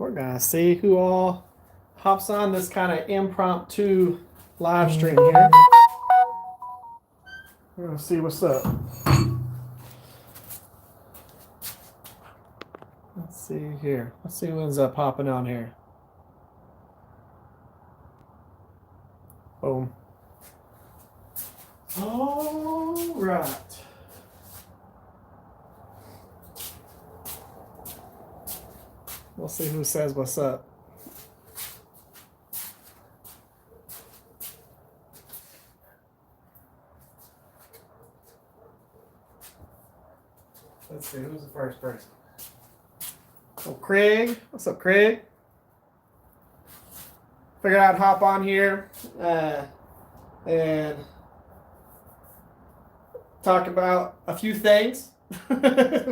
we're gonna see who all hops on this kind of impromptu live stream here. We're gonna see what's up. Let's see here. Let's see who ends up hopping on here. Boom. All right. We'll see who says what's up. Let's see, who's the first person? Oh, Craig. What's up, Craig? Figured I'd hop on here and talk about a few things.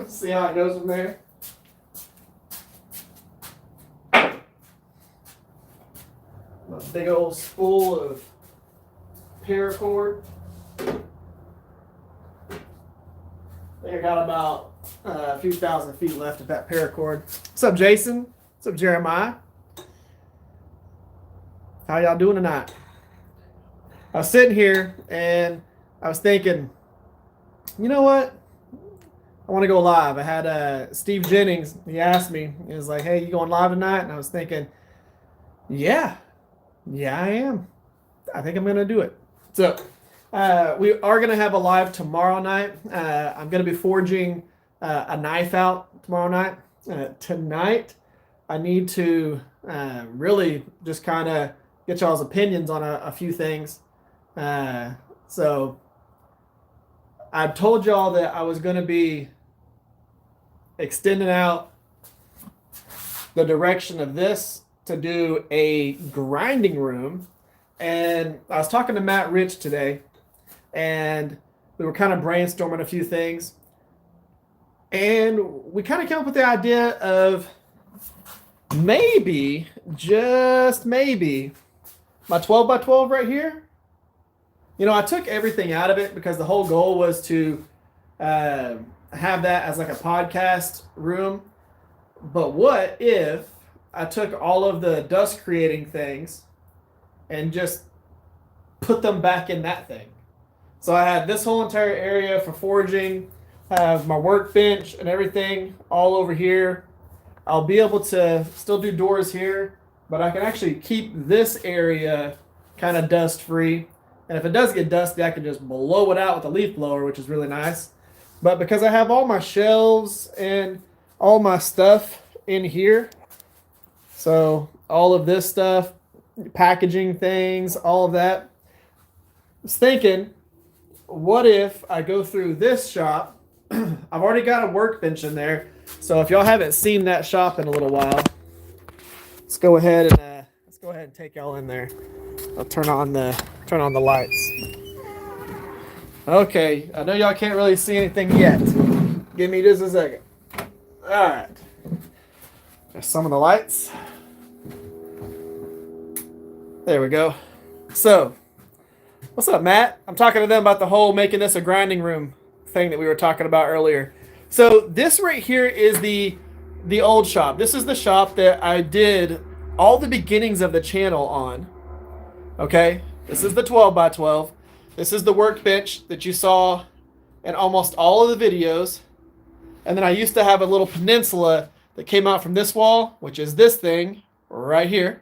See how it goes from there. A big old spool of paracord. I think I got about a few thousand feet left of that paracord. What's up, Jason? What's up, Jeremiah? How y'all doing tonight? I was sitting here and I was thinking, you know what? I want to go live. I had Steve Jennings. He asked me. He was like, "Hey, you going live tonight?" And I was thinking, yeah, I am. I think I'm gonna do it. So we are gonna have a live tomorrow night. I'm gonna be forging a knife out tomorrow night. Tonight, I need to really just kind of get y'all's opinions on a few things. So I told y'all that I was going to be extending out the direction of this to do a grinding room. And I was talking to Matt Rich today, and we were kind of brainstorming a few things. And we kind of came up with the idea of maybe, just maybe, my 12 by 12 right here. You know, I took everything out of it because the whole goal was to have that as like a podcast room. But what if I took all of the dust creating things and just put them back in that thing? So I had this whole entire area for forging, have my workbench and everything all over here. I'll be able to still do doors here, but I can actually keep this area kind of dust free. And if it does get dusty, I can just blow it out with a leaf blower, which is really nice. But because I have all my shelves and all my stuff in here, so all of this stuff, packaging things, all of that, I was thinking, what if I go through this shop? I've already got a workbench in there. So if y'all haven't seen that shop in a little while, let's go ahead and take y'all in there. I'll turn on the lights. Okay, I know y'all can't really see anything yet. Give me just a second. All right. There's some of the lights. There we go. So, what's up, Matt? I'm talking to them about the whole making this a grinding room thing that we were talking about earlier. So this right here is the old shop. This is the shop that I did all the beginnings of the channel on. Okay, this is the 12 by 12. This is the workbench that you saw in almost all of the videos. And then I used to have a little peninsula that came out from this wall, which is this thing right here.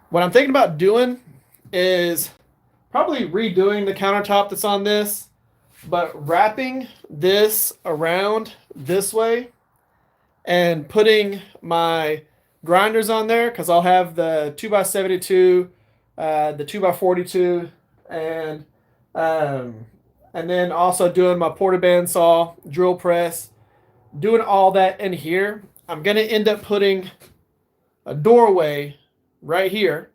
What I'm thinking about doing is probably redoing the countertop that's on this, but wrapping this around this way and putting my grinders on there, because I'll have the 2x72, the 2x42, and then also doing my porta bandsaw, drill press, doing all that in here. I'm going to end up putting a doorway right here.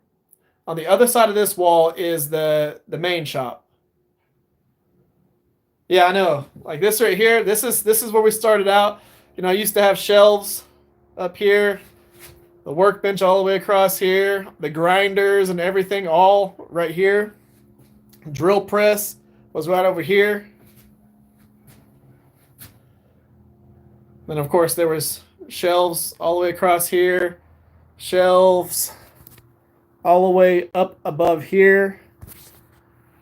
On the other side of this wall is the main shop. Yeah, I know. Like this right here, this is where we started out. You know, I used to have shelves up here, the workbench all the way across here, the grinders and everything all right here. Drill press was right over here. Then of course there was shelves all the way across here, shelves all the way up above here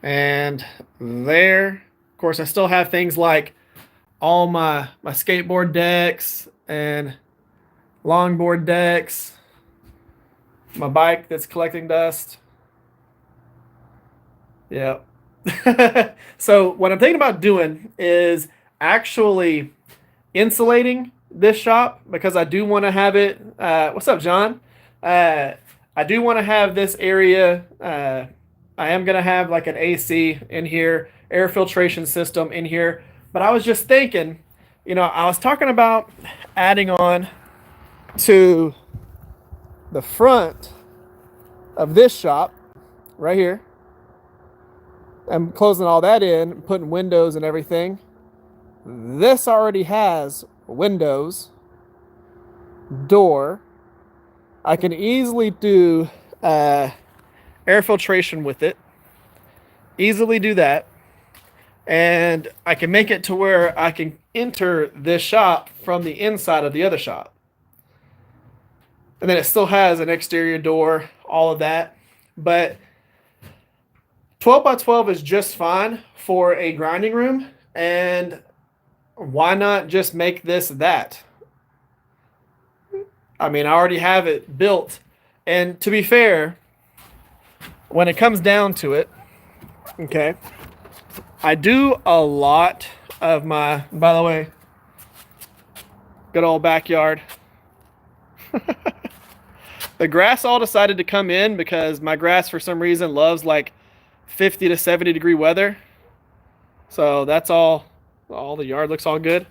and there. Of course, I still have things like all my skateboard decks and longboard decks, my bike that's collecting dust. Yeah. So what I'm thinking about doing is actually insulating this shop because I do want to have it. What's up, John? I do want to have this area. I am going to have like an AC in here, air filtration system in here. But I was just thinking, I was talking about adding on to the front of this shop right here. I'm closing all that in, putting windows and everything. This already has windows, door. I can easily do air filtration with it. Easily do that. And I can make it to where I can enter this shop from the inside of the other shop. And then it still has an exterior door, all of that. But 12 by 12 is just fine for a grinding room. And why not just make this that? I mean, I already have it built. And to be fair, when it comes down to it, okay, I do a lot of my, by the way, good old backyard. The grass all decided to come in because my grass, for some reason, loves like 50 to 70 degree weather. So that's all the yard looks all good.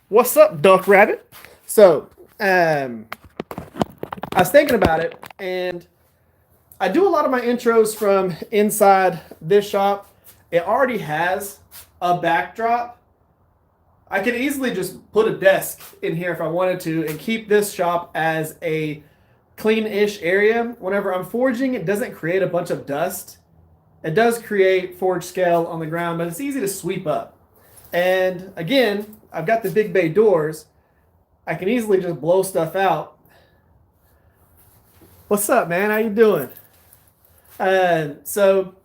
What's up, Duck Rabbit? So, I was thinking about it, and I do a lot of my intros from inside this shop. It already has a backdrop. I could easily just put a desk in here if I wanted to and keep this shop as a clean-ish area. Whenever I'm forging, it doesn't create a bunch of dust. It does create forge scale on the ground, but it's easy to sweep up. And again, I've got the big bay doors. I can easily just blow stuff out. What's up, man? How you doing? So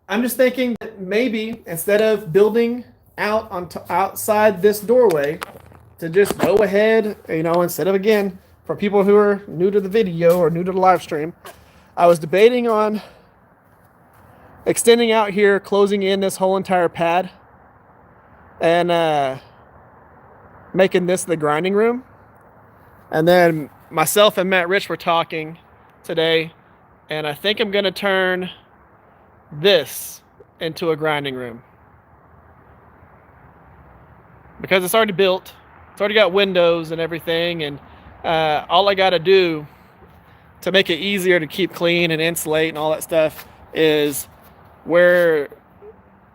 I'm just thinking that maybe instead of building out on outside this doorway, to just go ahead, instead of, again, for people who are new to the video or new to the live stream, I was debating on extending out here, closing in this whole entire pad, and making this the grinding room. And then myself and Matt Rich were talking today, and I think I'm going to turn this into a grinding room. Because it's already built, it's already got windows and everything, and all I got to do to make it easier to keep clean and insulate and all that stuff is where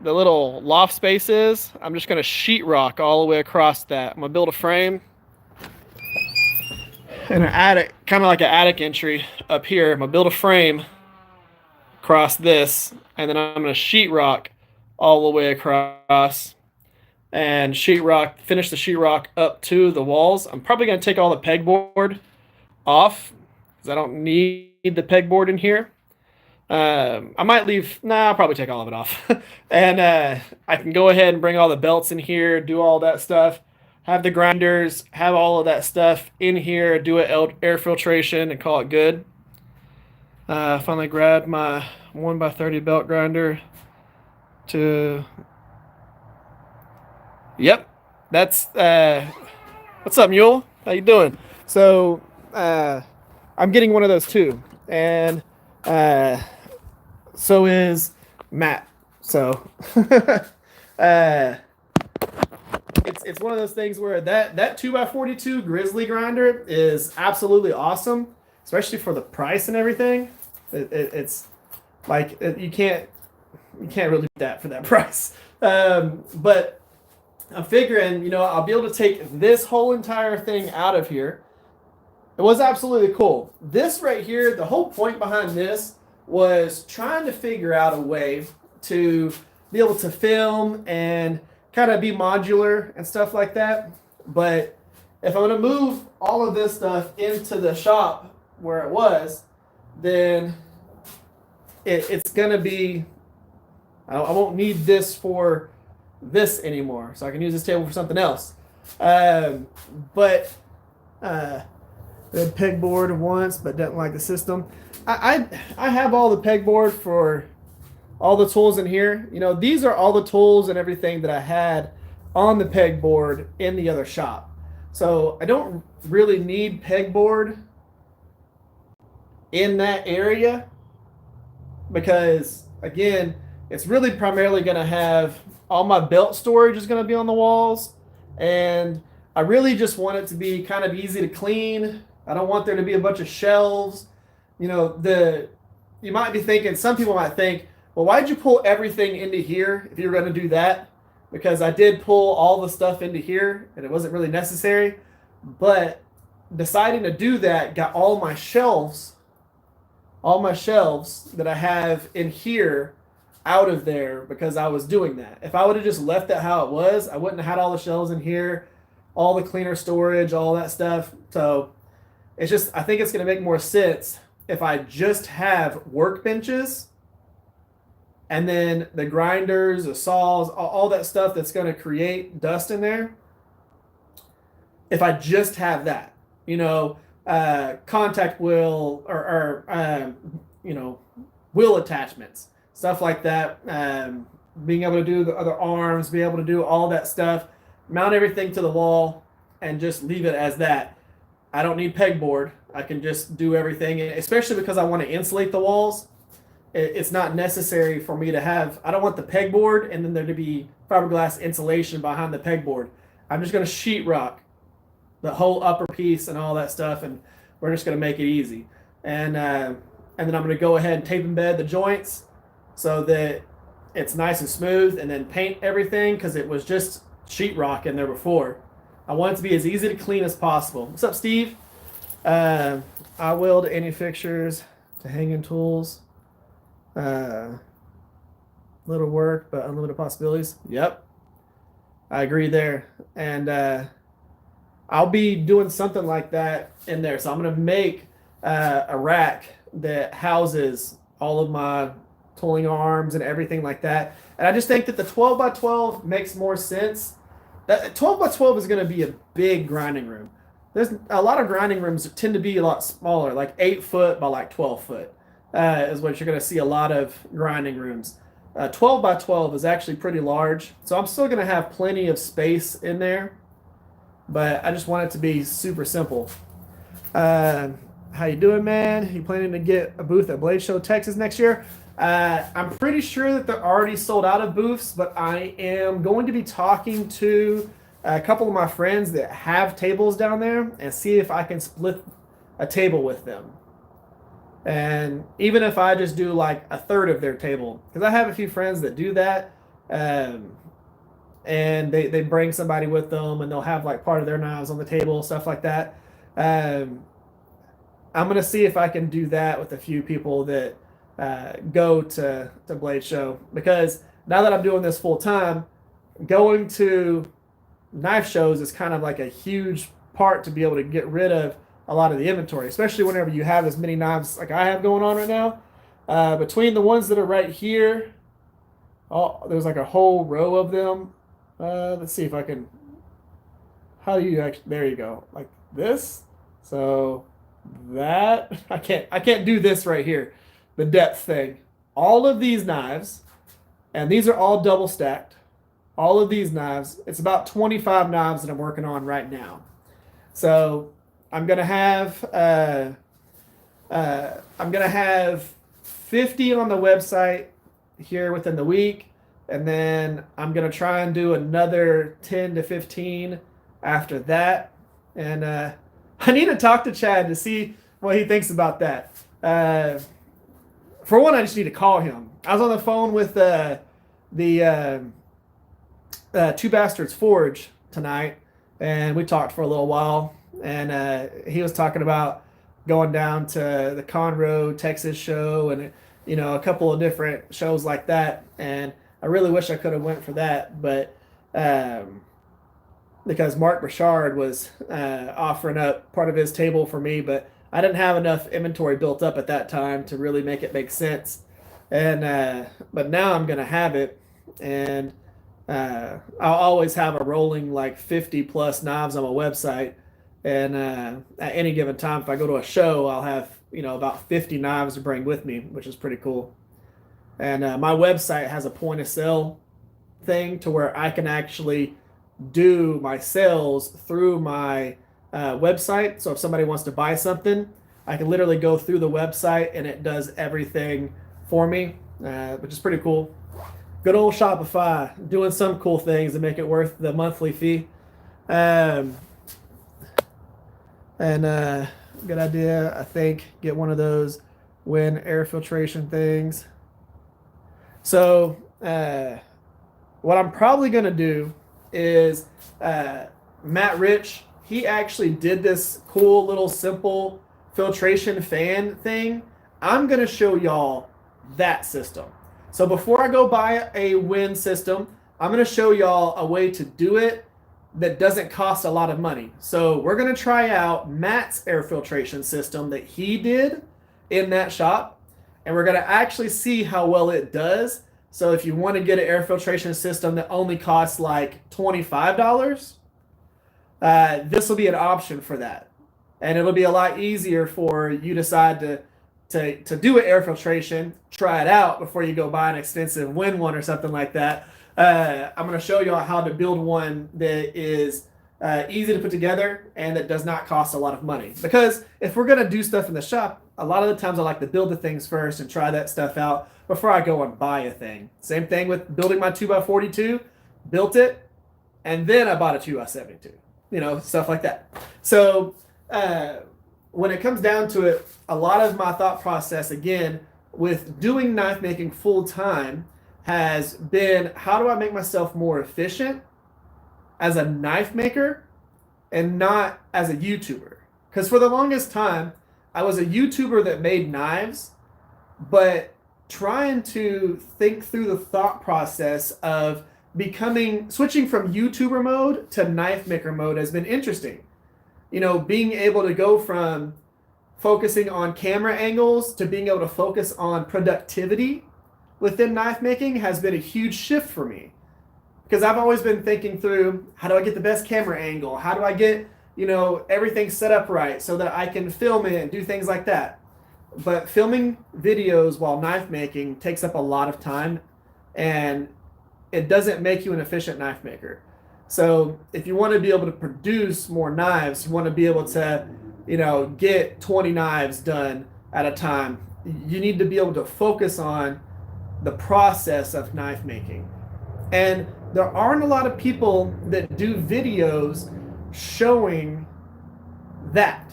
the little loft space is, I'm just going to sheetrock all the way across that. I'm going to build a frame and an attic, kind of like an attic entry up here. I'm going to build a frame across this, and then I'm going to sheetrock all the way across and finish the sheetrock up to the walls. I'm probably going to take all the pegboard off because I don't need the pegboard in here. I might leave, I'll probably take all of it off. And I can go ahead and bring all the belts in here, do all that stuff, have the grinders, have all of that stuff in here, do an air filtration and call it good. Finally grabbed my 1x30 belt grinder to, yep, that's, what's up, Mule? How you doing? So, I'm getting one of those too. And, so is Matt. So it's one of those things where that 2x42 Grizzly grinder is absolutely awesome, especially for the price and everything. It's like you can't really beat that for that price. But I'm figuring, I'll be able to take this whole entire thing out of here. It was absolutely cool. This right here, the whole point behind this was trying to figure out a way to be able to film and kind of be modular and stuff like that. But if I'm going to move all of this stuff into the shop where it was, then it's going to be, I won't need this for this anymore. So I can use this table for something else. But they had pegboard once, but didn't like the system. I have all the pegboard for all the tools in here. You know, these are all the tools and everything that I had on the pegboard in the other shop. So I don't really need pegboard in that area because, again, it's really primarily going to have all my belt storage is going to be on the walls. And I really just want it to be kind of easy to clean. I don't want there to be a bunch of shelves. You know, you might be thinking, some people might think, well, why'd you pull everything into here if you were going to do that? Because I did pull all the stuff into here and it wasn't really necessary. But deciding to do that got all my shelves that I have in here out of there because I was doing that. If I would have just left it how it was, I wouldn't have had all the shelves in here, all the cleaner storage, all that stuff. So it's just, I think it's going to make more sense if I just have workbenches and then the grinders, the saws, all that stuff that's going to create dust in there. If I just have that, you know, contact wheel or you know, wheel attachments, stuff like that. Being able to do the other arms, be able to do all that stuff, mount everything to the wall, and just leave it as that. I don't need pegboard. I can just do everything, especially because I want to insulate the walls. It's not necessary for me to have, I don't want the pegboard and then there to be fiberglass insulation behind the pegboard. I'm just going to sheetrock the whole upper piece and all that stuff, and we're just going to make it easy. And then I'm going to go ahead and tape and bed the joints so that it's nice and smooth, and then paint everything because it was just sheetrock in there before. I want it to be as easy to clean as possible. What's up, Steve? I weld any fixtures to hanging tools. Little work, but unlimited possibilities. Yep. I agree there. And I'll be doing something like that in there. So I'm going to make a rack that houses all of my tooling arms and everything like that. And I just think that the 12 by 12 makes more sense. That 12 by 12 is going to be a big grinding room. There's a lot of grinding rooms that tend to be a lot smaller, like 8 foot by like 12 foot is what you're going to see a lot of grinding rooms. 12 by 12 is actually pretty large. So I'm still going to have plenty of space in there, but I just want it to be super simple. How you doing, man? You planning to get a booth at Blade Show Texas next year? I'm pretty sure that they're already sold out of booths, but I am going to be talking to a couple of my friends that have tables down there and see if I can split a table with them. And even if I just do like a third of their table, because I have a few friends that do that, and they bring somebody with them and they'll have like part of their knives on the table, stuff like that. I'm going to see if I can do that with a few people that go to Blade Show, because now that I'm doing this full time, going to knife shows is kind of like a huge part to be able to get rid of a lot of the inventory, especially whenever you have as many knives like I have going on right now. Between the ones that are right here, there's like a whole row of them. Let's see if I can, how do you actually, there you go, like this. So that, I can't do this right here, the depth thing. All of these knives, and these are all double stacked, all of these knives, it's about 25 knives that I'm working on right now. So I'm gonna have 50 on the website here within the week, and then I'm gonna try and do another 10 to 15 after that. And I need to talk to Chad to see what he thinks about that. For one, I just need to call him. I was on the phone with the Two Bastards Forge tonight, and we talked for a little while. And he was talking about going down to the Conroe, Texas show, and a couple of different shows like that. And I really wish I could have went for that, but because Mark Burchard was offering up part of his table for me, but I didn't have enough inventory built up at that time to really make it make sense. And but now I'm gonna have it, and I'll always have a rolling like 50 plus knives on my website. And at any given time, if I go to a show, I'll have about 50 knives to bring with me, which is pretty cool. And my website has a point of sale thing to where I can actually do my sales through my website. So if somebody wants to buy something, I can literally go through the website and it does everything for me, which is pretty cool. Good old Shopify doing some cool things to make it worth the monthly fee. Um, and good idea, I think. Get one of those Win air filtration things. So what I'm probably going to do is Matt Rich, he actually did this cool little simple filtration fan thing. I'm going to show y'all that system. So before I go buy a Win system, I'm going to show y'all a way to do it that doesn't cost a lot of money. So we're going to try out Matt's air filtration system that he did in that shop, and we're going to actually see how well it does. So if you want to get an air filtration system that only costs like $25, this will be an option for that. And it'll be a lot easier for you decide to do an air filtration, try it out before you go buy an expensive Win one or something like that. I'm going to show you how to build one that is easy to put together and that does not cost a lot of money. Because if we're going to do stuff in the shop, a lot of the times I like to build the things first and try that stuff out before I go and buy a thing. Same thing with building my 2x42. Built it, and then I bought a 2x72. Stuff like that. So when it comes down to it, a lot of my thought process, again, with doing knife making full time has been, how do I make myself more efficient as a knife maker and not as a YouTuber? Because for the longest time, I was a YouTuber that made knives, but trying to think through the thought process of switching from YouTuber mode to knife maker mode has been interesting. Being able to go from focusing on camera angles to being able to focus on productivity within knife making has been a huge shift for me. Because I've always been thinking through, how do I get the best camera angle? How do I get, everything set up right so that I can film it and do things like that? But filming videos while knife making takes up a lot of time, and it doesn't make you an efficient knife maker. So if you want to be able to produce more knives, you want to be able to, get 20 knives done at a time, you need to be able to focus on the process of knife making. And there aren't a lot of people that do videos showing that.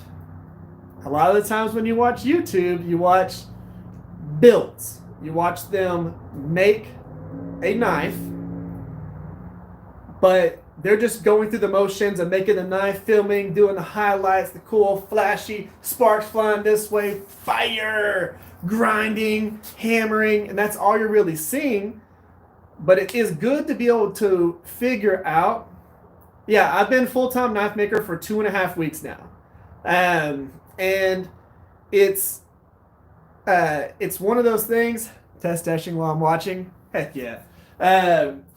A lot of the times when you watch YouTube, you watch builds. You watch them make a knife, but they're just going through the motions of making the knife, filming, doing the highlights, the cool, flashy, sparks flying this way, fire, grinding, hammering, and that's all you're really seeing. But it is good to be able to figure out. Yeah, I've been full-time knife maker for 2.5 weeks now. And it's one of those things. Test dashing while I'm watching. Heck yeah.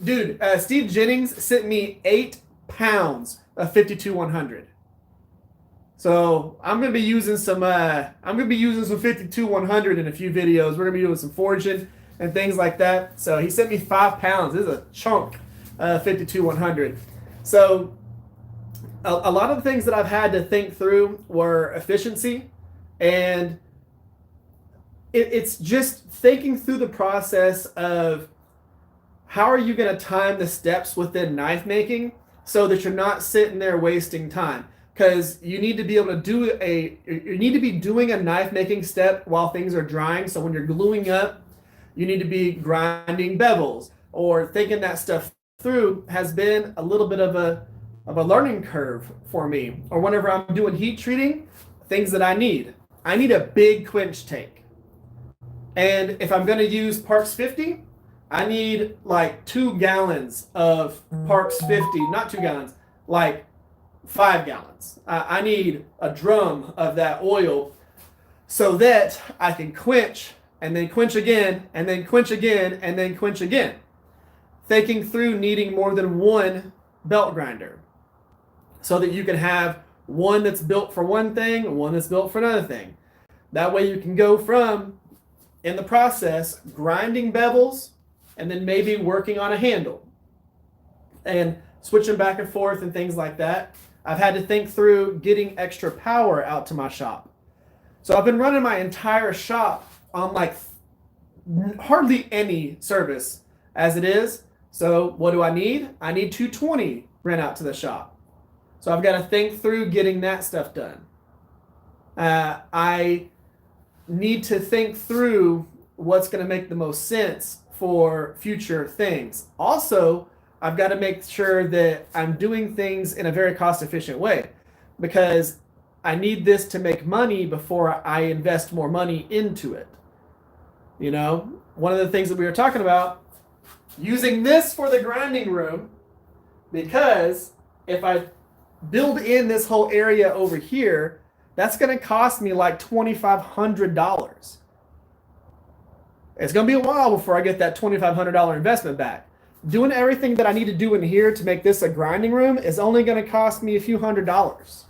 Dude, Steve Jennings sent me 8 pounds of 52-100. So I'm gonna be using some 52-100 in a few videos. We're gonna be doing some forging and things like that. So he sent me 5 pounds. This is a chunk of 52-100. So a lot of the things that I've had to think through were efficiency, and it's just thinking through the process of how are you going to time the steps within knife making so that you're not sitting there wasting time. Because you need to be able to you need to be doing a knife making step while things are drying. So when you're gluing up, you need to be grinding bevels or thinking that stuff through has been a little bit of a learning curve for me. Or whenever I'm doing heat treating, things that I need a big quench tank. And if I'm going to use Parks 50, I need like 2 gallons of Parks 50, not 2 gallons, like 5 gallons. I need a drum of that oil so that I can quench and then quench again and then quench again and then quench again. Thinking through needing more than one belt grinder so that you can have one that's built for one thing, one that's built for another thing. That way you can go from, in the process, grinding bevels and then maybe working on a handle and switching back and forth and things like that. I've had to think through getting extra power out to my shop. So I've been running my entire shop on like hardly any service as it is. So what do I need? I need 220 rent out to the shop. So I've got to think through getting that stuff done. I need to think through what's going to make the most sense for future things. Also, I've got to make sure that I'm doing things in a very cost efficient way, because I need this to make money before I invest more money into it. You know, one of the things that we were talking about, using this for the grinding room, because if I build in this whole area over here, that's going to cost me like $2,500. It's going to be a while before I get that $2,500 investment back. Doing everything that I need to do in here to make this a grinding room is only going to cost me a few $100s.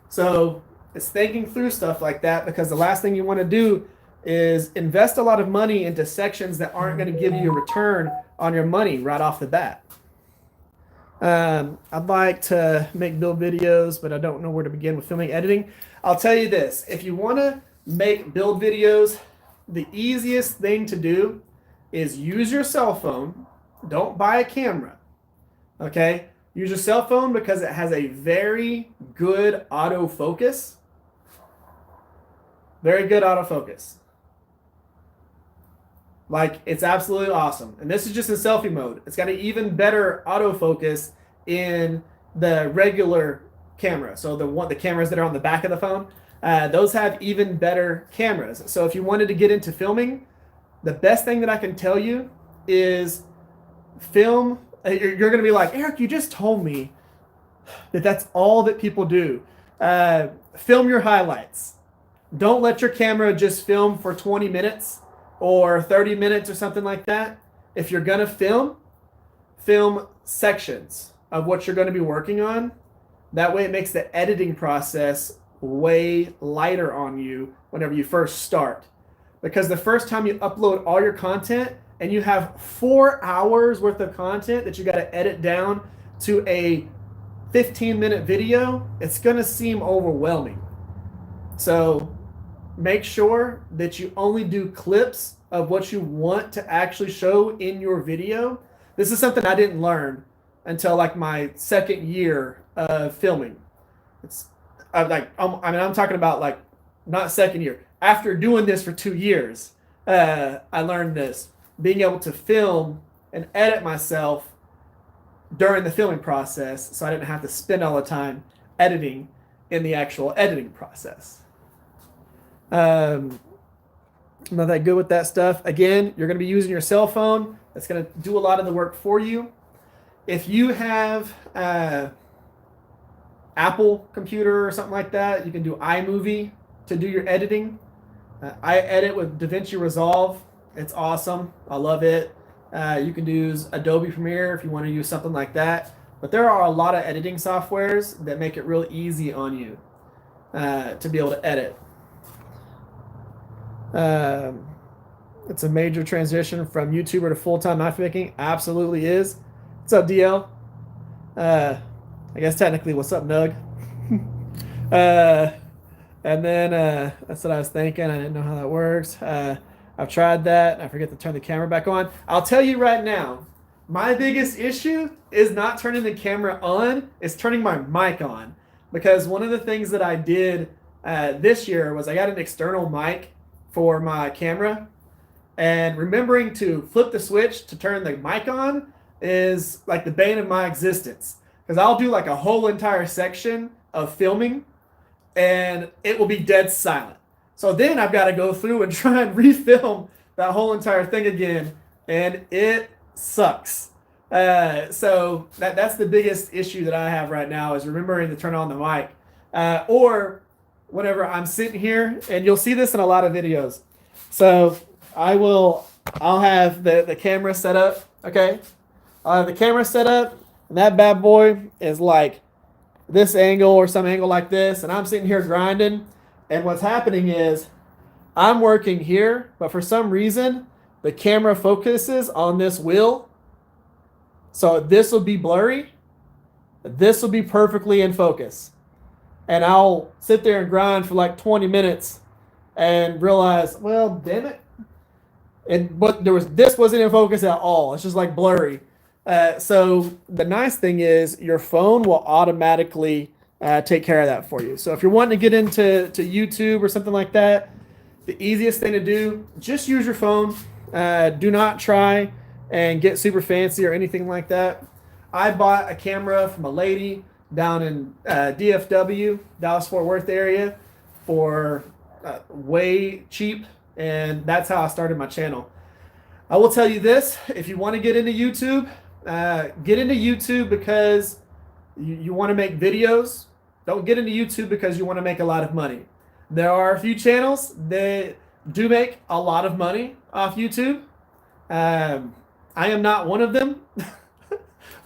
So it's thinking through stuff like that, because the last thing you want to do is invest a lot of money into sections that aren't going to give you a return on your money right off the bat. I'd like to make build videos, but I don't know where to begin with filming, editing. I'll tell you this, if you want to make build videos, the easiest thing to do is use your cell phone. Don't buy a camera, okay? Use your cell phone because it has a very good autofocus. Very good autofocus. Like, it's absolutely awesome. And this is just in selfie mode. It's got an even better autofocus in the regular camera. So the cameras that are on the back of the phone, those have even better cameras. So if you wanted to get into filming, the best thing that I can tell you is film. You're going to be like, Eric, you just told me that that's all that people do. Film your highlights. Don't let your camera just film for 20 minutes or 30 minutes or something like that. If you're going to film sections of what you're going to be working on. That way it makes the editing process way lighter on you whenever you first start. Because the first time you upload all your content and you have 4 hours worth of content that you got to edit down to a 15-minute video, it's going to seem overwhelming. So make sure that you only do clips of what you want to actually show in your video. This is something I didn't learn until like my second year of filming. I'm talking about like not second year. After doing this for 2 years, I learned this. Being able to film and edit myself during the filming process, so I didn't have to spend all the time editing in the actual editing process. I'm not that good with that stuff. Again, you're going to be using your cell phone. That's going to do a lot of the work for you. If you have Apple computer or something like that, you can do iMovie to do your editing. I edit with DaVinci Resolve. It's awesome. I love it. You can use Adobe Premiere if you want to use something like that. But there are a lot of editing softwares that make it real easy on you to be able to edit. It's a major transition from YouTuber to full-time knife making. Absolutely is. What's up, DL? I guess technically, what's up, Nug? And then that's what I was thinking. I didn't know how that works. I've tried that. I forget to turn the camera back on. I'll tell you right now, my biggest issue is not turning the camera on, it's turning my mic on. Because one of the things that I did this year was I got an external mic for my camera. And remembering to flip the switch to turn the mic on is like the bane of my existence. Because I'll do like a whole entire section of filming and it will be dead silent. So then I've got to go through and try and refilm that whole entire thing again, and it sucks. So that's the biggest issue that I have right now is remembering to turn on the mic. Or whenever I'm sitting here, and you'll see this in a lot of videos. So I'll have the camera set up, okay? I'll have the camera set up, and that bad boy is like this angle or some angle like this, and I'm sitting here grinding, and what's happening is I'm working here, but for some reason, the camera focuses on this wheel. So this will be blurry. This will be perfectly in focus. And I'll sit there and grind for like 20 minutes and realize, well, damn it. But this wasn't in focus at all. It's just like blurry. So the nice thing is your phone will automatically take care of that for you. So if you're wanting to get into YouTube or something like that, the easiest thing to do, just use your phone. Do not try and get super fancy or anything like that. I bought a camera from a lady down in DFW, Dallas Fort Worth area, for way cheap, and that's how I started my channel. I will tell you this: if you want to get into YouTube because you want to make videos. Don't get into YouTube because you want to make a lot of money. There are a few channels that do make a lot of money off YouTube. I am not one of them,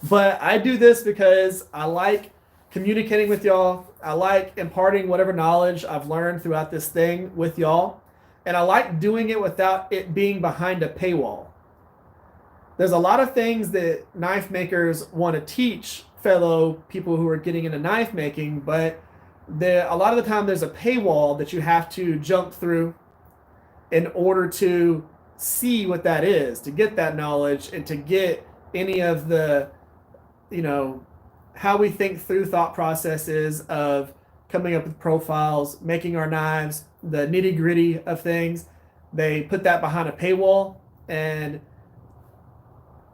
but I do this because I like communicating with y'all. I like imparting whatever knowledge I've learned throughout this thing with y'all. And I like doing it without it being behind a paywall. There's a lot of things that knife makers want to teach fellow people who are getting into knife making, but a lot of the time there's a paywall that you have to jump through in order to see what that is, to get that knowledge and to get any of the, how we think through thought processes of coming up with profiles, making our knives, the nitty gritty of things. They put that behind a paywall, and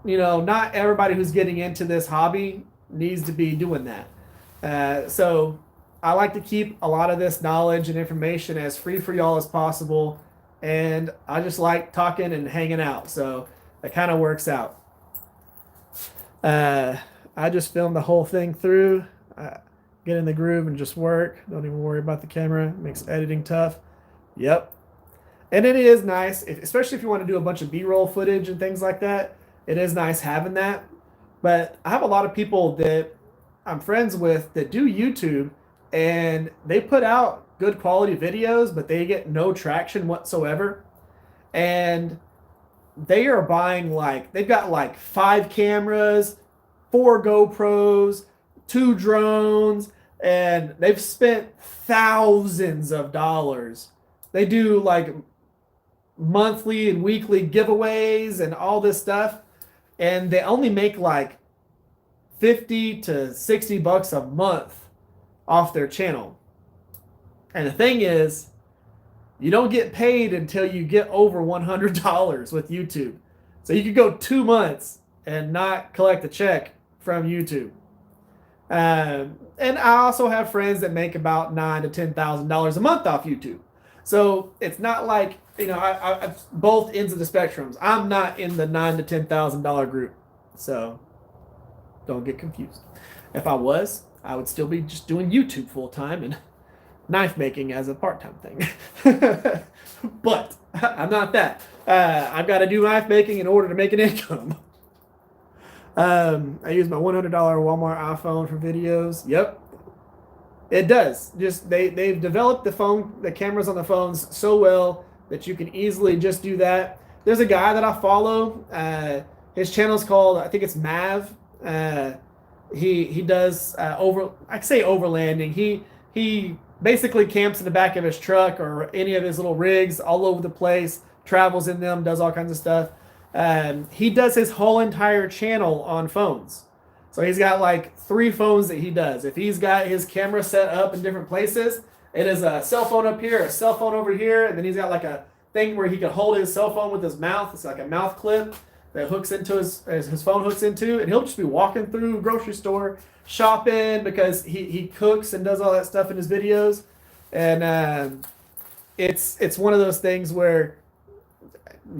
not everybody who's getting into this hobby needs to be doing that. So I like to keep a lot of this knowledge and information as free for y'all as possible. And I just like talking and hanging out. So that kind of works out. I just filmed the whole thing through. Get in the groove and just work. Don't even worry about the camera. It makes editing tough. Yep. And it is nice, especially if you want to do a bunch of B-roll footage and things like that. It is nice having that. But I have a lot of people that I'm friends with that do YouTube, and they put out good quality videos, but they get no traction whatsoever. And they are buying they've got 5 cameras, 4 GoPros, 2 drones, and they've spent thousands of dollars. They do monthly and weekly giveaways and all this stuff, and they only make $50 to $60 a month off their channel. And the thing is, you don't get paid until you get over $100 with YouTube. So you could go 2 months and not collect a check from YouTube. And I also have friends that make about $9,000 to $10,000 a month off YouTube. So it's not I both ends of the spectrums. I'm not in the $9,000 to $10,000 group. So don't get confused. If I was, I would still be just doing YouTube full time and knife making as a part-time thing. But I'm not that. I've got to do knife making in order to make an income. I use my $100 Walmart iPhone for videos. Yep. It does. Just they've developed the cameras on the phones so well that you can easily just do that. There's a guy that I follow. His channel's called, I think it's Mav. He does overlanding. He basically camps in the back of his truck or any of his little rigs all over the place, travels in them, does all kinds of stuff. He does his whole entire channel on phones. So he's got 3 phones that he does. If he's got his camera set up in different places, it is a cell phone up here, a cell phone over here, and then he's got a thing where he can hold his cell phone with his mouth. It's like a mouth clip that hooks into his phone hooks into, and he'll just be walking through a grocery store, shopping, because he cooks and does all that stuff in his videos. And it's one of those things where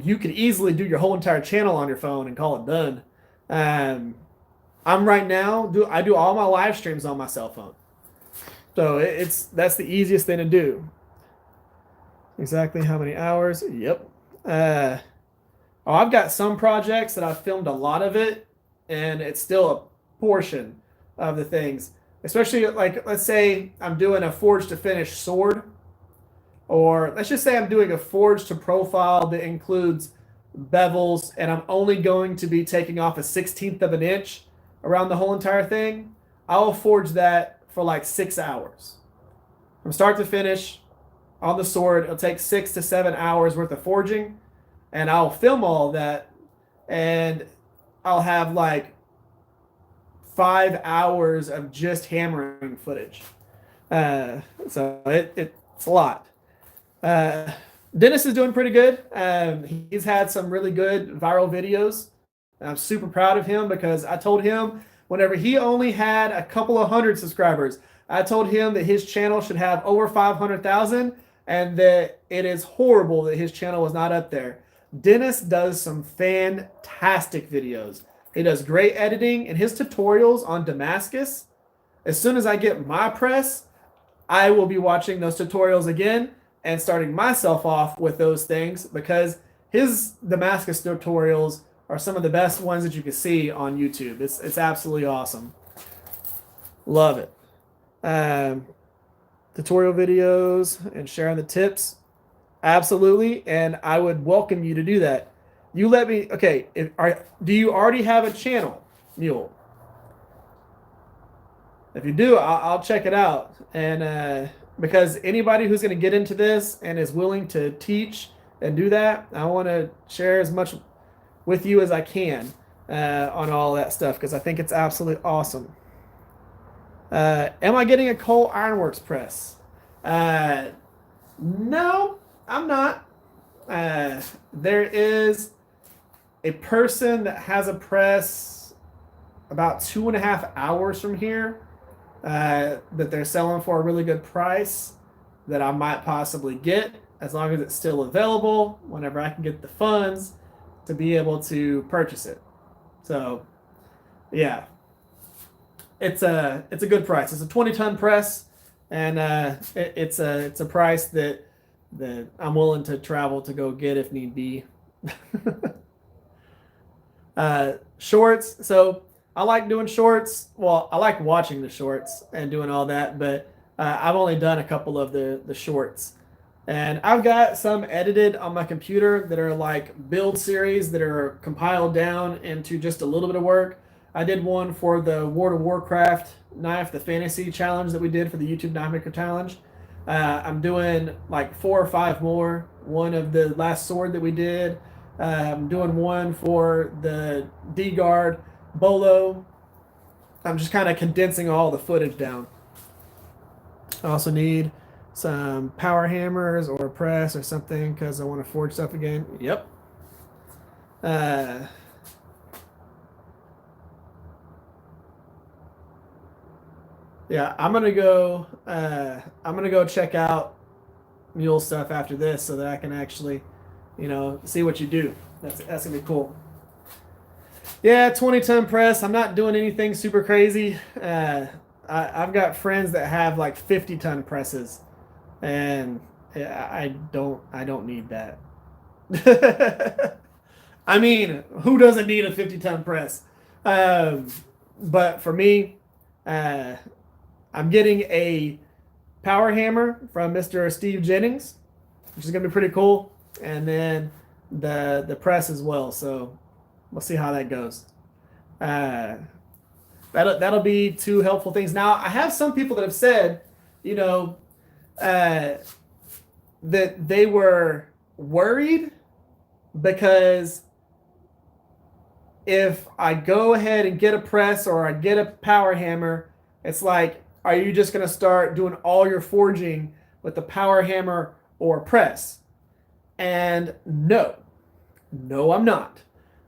you could easily do your whole entire channel on your phone and call it done. I'm right now I do all my live streams on my cell phone, so that's the easiest thing to do. Exactly how many hours? Yep. Uh, oh, I've got some projects that I've filmed a lot of it, and it's still a portion of the things. Especially like, let's say I'm doing a forge to finish sword, or let's just say I'm doing a forge to profile that includes bevels, and I'm only going to be taking off a 16th of an inch around the whole entire thing. I'll forge that for like 6 hours from start to finish on the sword. It'll take 6 to 7 hours worth of forging, and I'll film all that, and I'll have like 5 hours of just hammering footage. So it's a lot. Uh, Dennis is doing pretty good. He's had some really good viral videos. I'm super proud of him because I told him whenever he only had a couple of hundred subscribers, I told him that his channel should have over 500,000 and that it is horrible that his channel was not up there. Dennis does some fantastic videos. He does great editing, and his tutorials on Damascus, as soon as I get my press, I will be watching those tutorials again and starting myself off with those things because his Damascus tutorials are some of the best ones that you can see on YouTube. It's absolutely awesome. Love it. Tutorial videos and sharing the tips. Absolutely. And I would welcome you to do that. You let me, okay, do you already have a channel, Mule? If you do, I'll check it out. And because anybody who's going to get into this and is willing to teach and do that, I want to share as much with you as I can on all that stuff because I think it's absolutely awesome. Am I getting a Cole Ironworks press? No, I'm not. There is a person that has a press about 2.5 hours from here that they're selling for a really good price that I might possibly get as long as it's still available whenever I can get the funds to be able to purchase it. So yeah, it's a good price. It's a 20-ton press, and it's a price that I'm willing to travel to go get if need be. Shorts. So I like doing shorts. Well, I like watching the shorts and doing all that, but I've only done a couple of the shorts. And I've got some edited on my computer that are like build series that are compiled down into just a little bit of work. I did one for the World of Warcraft knife, the fantasy challenge that we did for the YouTube Knife Maker Challenge. I'm doing like 4 or 5 more. One of the last sword that we did. I'm doing one for the D-Guard Bolo. I'm just kind of condensing all the footage down. I also need some power hammers or a press or something because I want to forge stuff again. Yep. Yeah, I'm gonna go check out Mule stuff after this so that I can actually, see what you do. That's gonna be cool. Yeah, 20-ton press. I'm not doing anything super crazy. I've got friends that have like 50-ton presses, and I don't need that. I mean, who doesn't need a 50-ton press? But for me, I'm getting a power hammer from Mr. Steve Jennings, which is gonna be pretty cool, and then the press as well. So we'll see how that goes. That'll be 2 helpful things. Now I have some people that have said, that they were worried because if I go ahead and get a press or I get a power hammer, it's like, are you just going to start doing all your forging with the power hammer or press? And no, I'm not.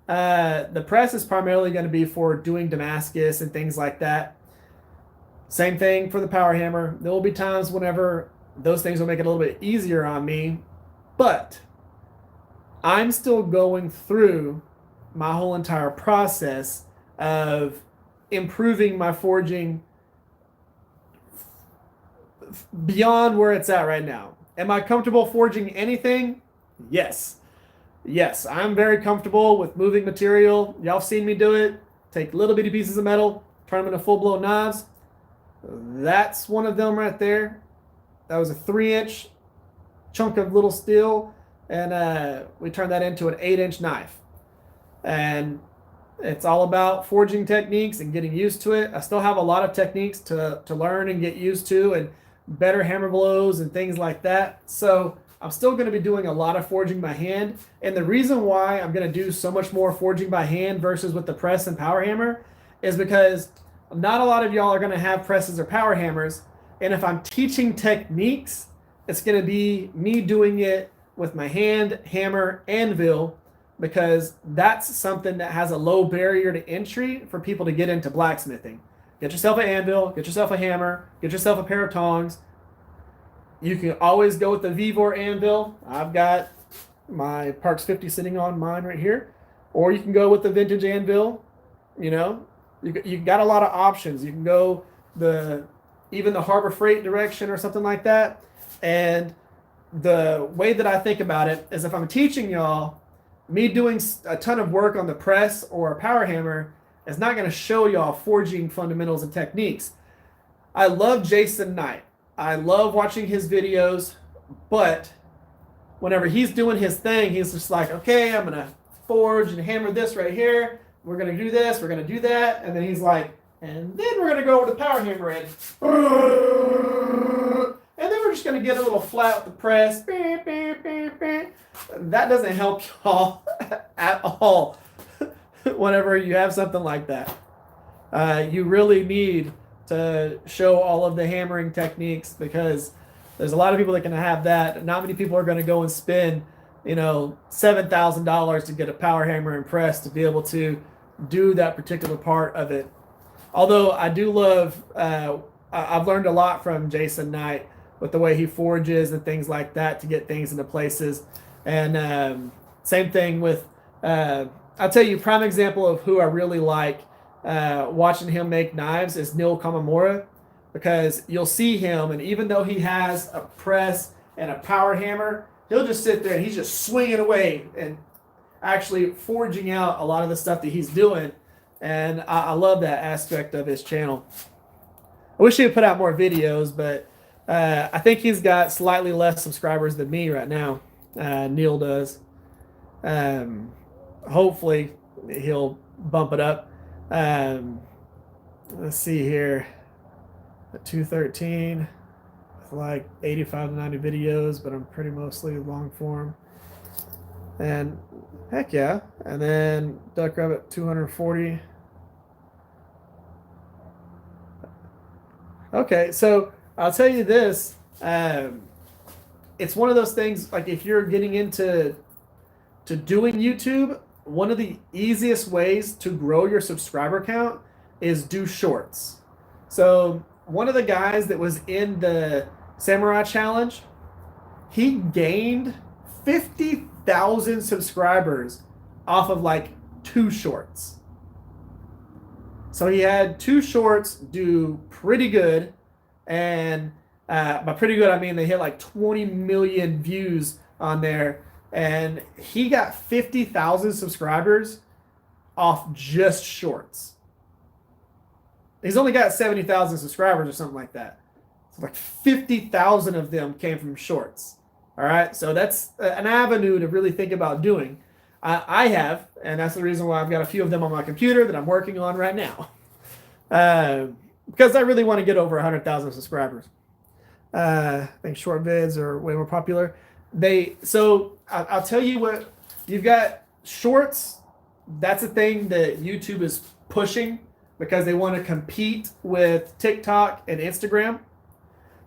The press is primarily going to be for doing Damascus and things like that. Same thing for the power hammer. There will be times whenever those things will make it a little bit easier on me, but I'm still going through my whole entire process of improving my forging beyond where it's at right now. Am I comfortable forging anything? Yes. Yes, I'm very comfortable with moving material. Y'all have seen me do it. Take little bitty pieces of metal, turn them into full-blown knives. That's one of them right there. That was a 3-inch chunk of little steel, and we turned that into an 8-inch knife. And it's all about forging techniques and getting used to it. I still have a lot of techniques to learn and get used to, and better hammer blows and things like that. So I'm still going to be doing a lot of forging by hand. And the reason why I'm going to do so much more forging by hand versus with the press and power hammer is because not a lot of y'all are going to have presses or power hammers. And if I'm teaching techniques, it's going to be me doing it with my hand, hammer, anvil, because that's something that has a low barrier to entry for people to get into blacksmithing. Get yourself an anvil, get yourself a hammer, get yourself a pair of tongs. You can always go with the Vevor anvil. I've got my Parks 50 sitting on mine right here. Or you can go with the vintage anvil. You know, you got a lot of options. You can go even the Harbor Freight direction or something like that. And the way that I think about it is if I'm teaching y'all, me doing a ton of work on the press or a power hammer is not going to show y'all forging fundamentals and techniques. I love Jason Knight. I love watching his videos, but whenever he's doing his thing, he's just like, okay, I'm going to forge and hammer this right here. We're going to do this. We're going to do that. And then he's like, and then we're going to go over the power hammer and then we're just going to get a little flat with the press. That doesn't help y'all at all whenever you have something like that. You really need to show all of the hammering techniques, because there's a lot of people that can have that. Not many people are going to go and spend, $7,000 to get a power hammer and press to be able to do that particular part of it. Although I do love, I've learned a lot from Jason Knight with the way he forges and things like that to get things into places. And same thing with, I'll tell you, prime example of who I really like watching him make knives is Neil Kamamura, because you'll see him, and even though he has a press and a power hammer, he'll just sit there and he's just swinging away and actually forging out a lot of the stuff that he's doing. And I love that aspect of his channel. I wish he would put out more videos, but I think he's got slightly less subscribers than me right now. Neil does. Hopefully he'll bump it up. Let's see here. 213 with like 85 to 90 videos, but I'm pretty mostly long form. And heck yeah. And then Duck Rabbit 240. Okay, so I'll tell you this. It's one of those things, like if you're getting into doing YouTube, one of the easiest ways to grow your subscriber count is do shorts. So one of the guys that was in the Samurai Challenge, he gained 50,000 subscribers off of like 2 shorts. So he had 2 shorts do pretty good, and by pretty good I mean they hit like 20 million views on there, and he got 50,000 subscribers off just shorts. He's only got 70,000 subscribers or something like that. So like 50,000 of them came from shorts. All right, so that's an avenue to really think about doing. I have, and that's the reason why I've got a few of them on my computer that I'm working on right now. Because I really want to get over 100,000 subscribers. I think short vids are way more popular. I'll tell you what, you've got shorts. That's a thing that YouTube is pushing because they want to compete with TikTok and Instagram.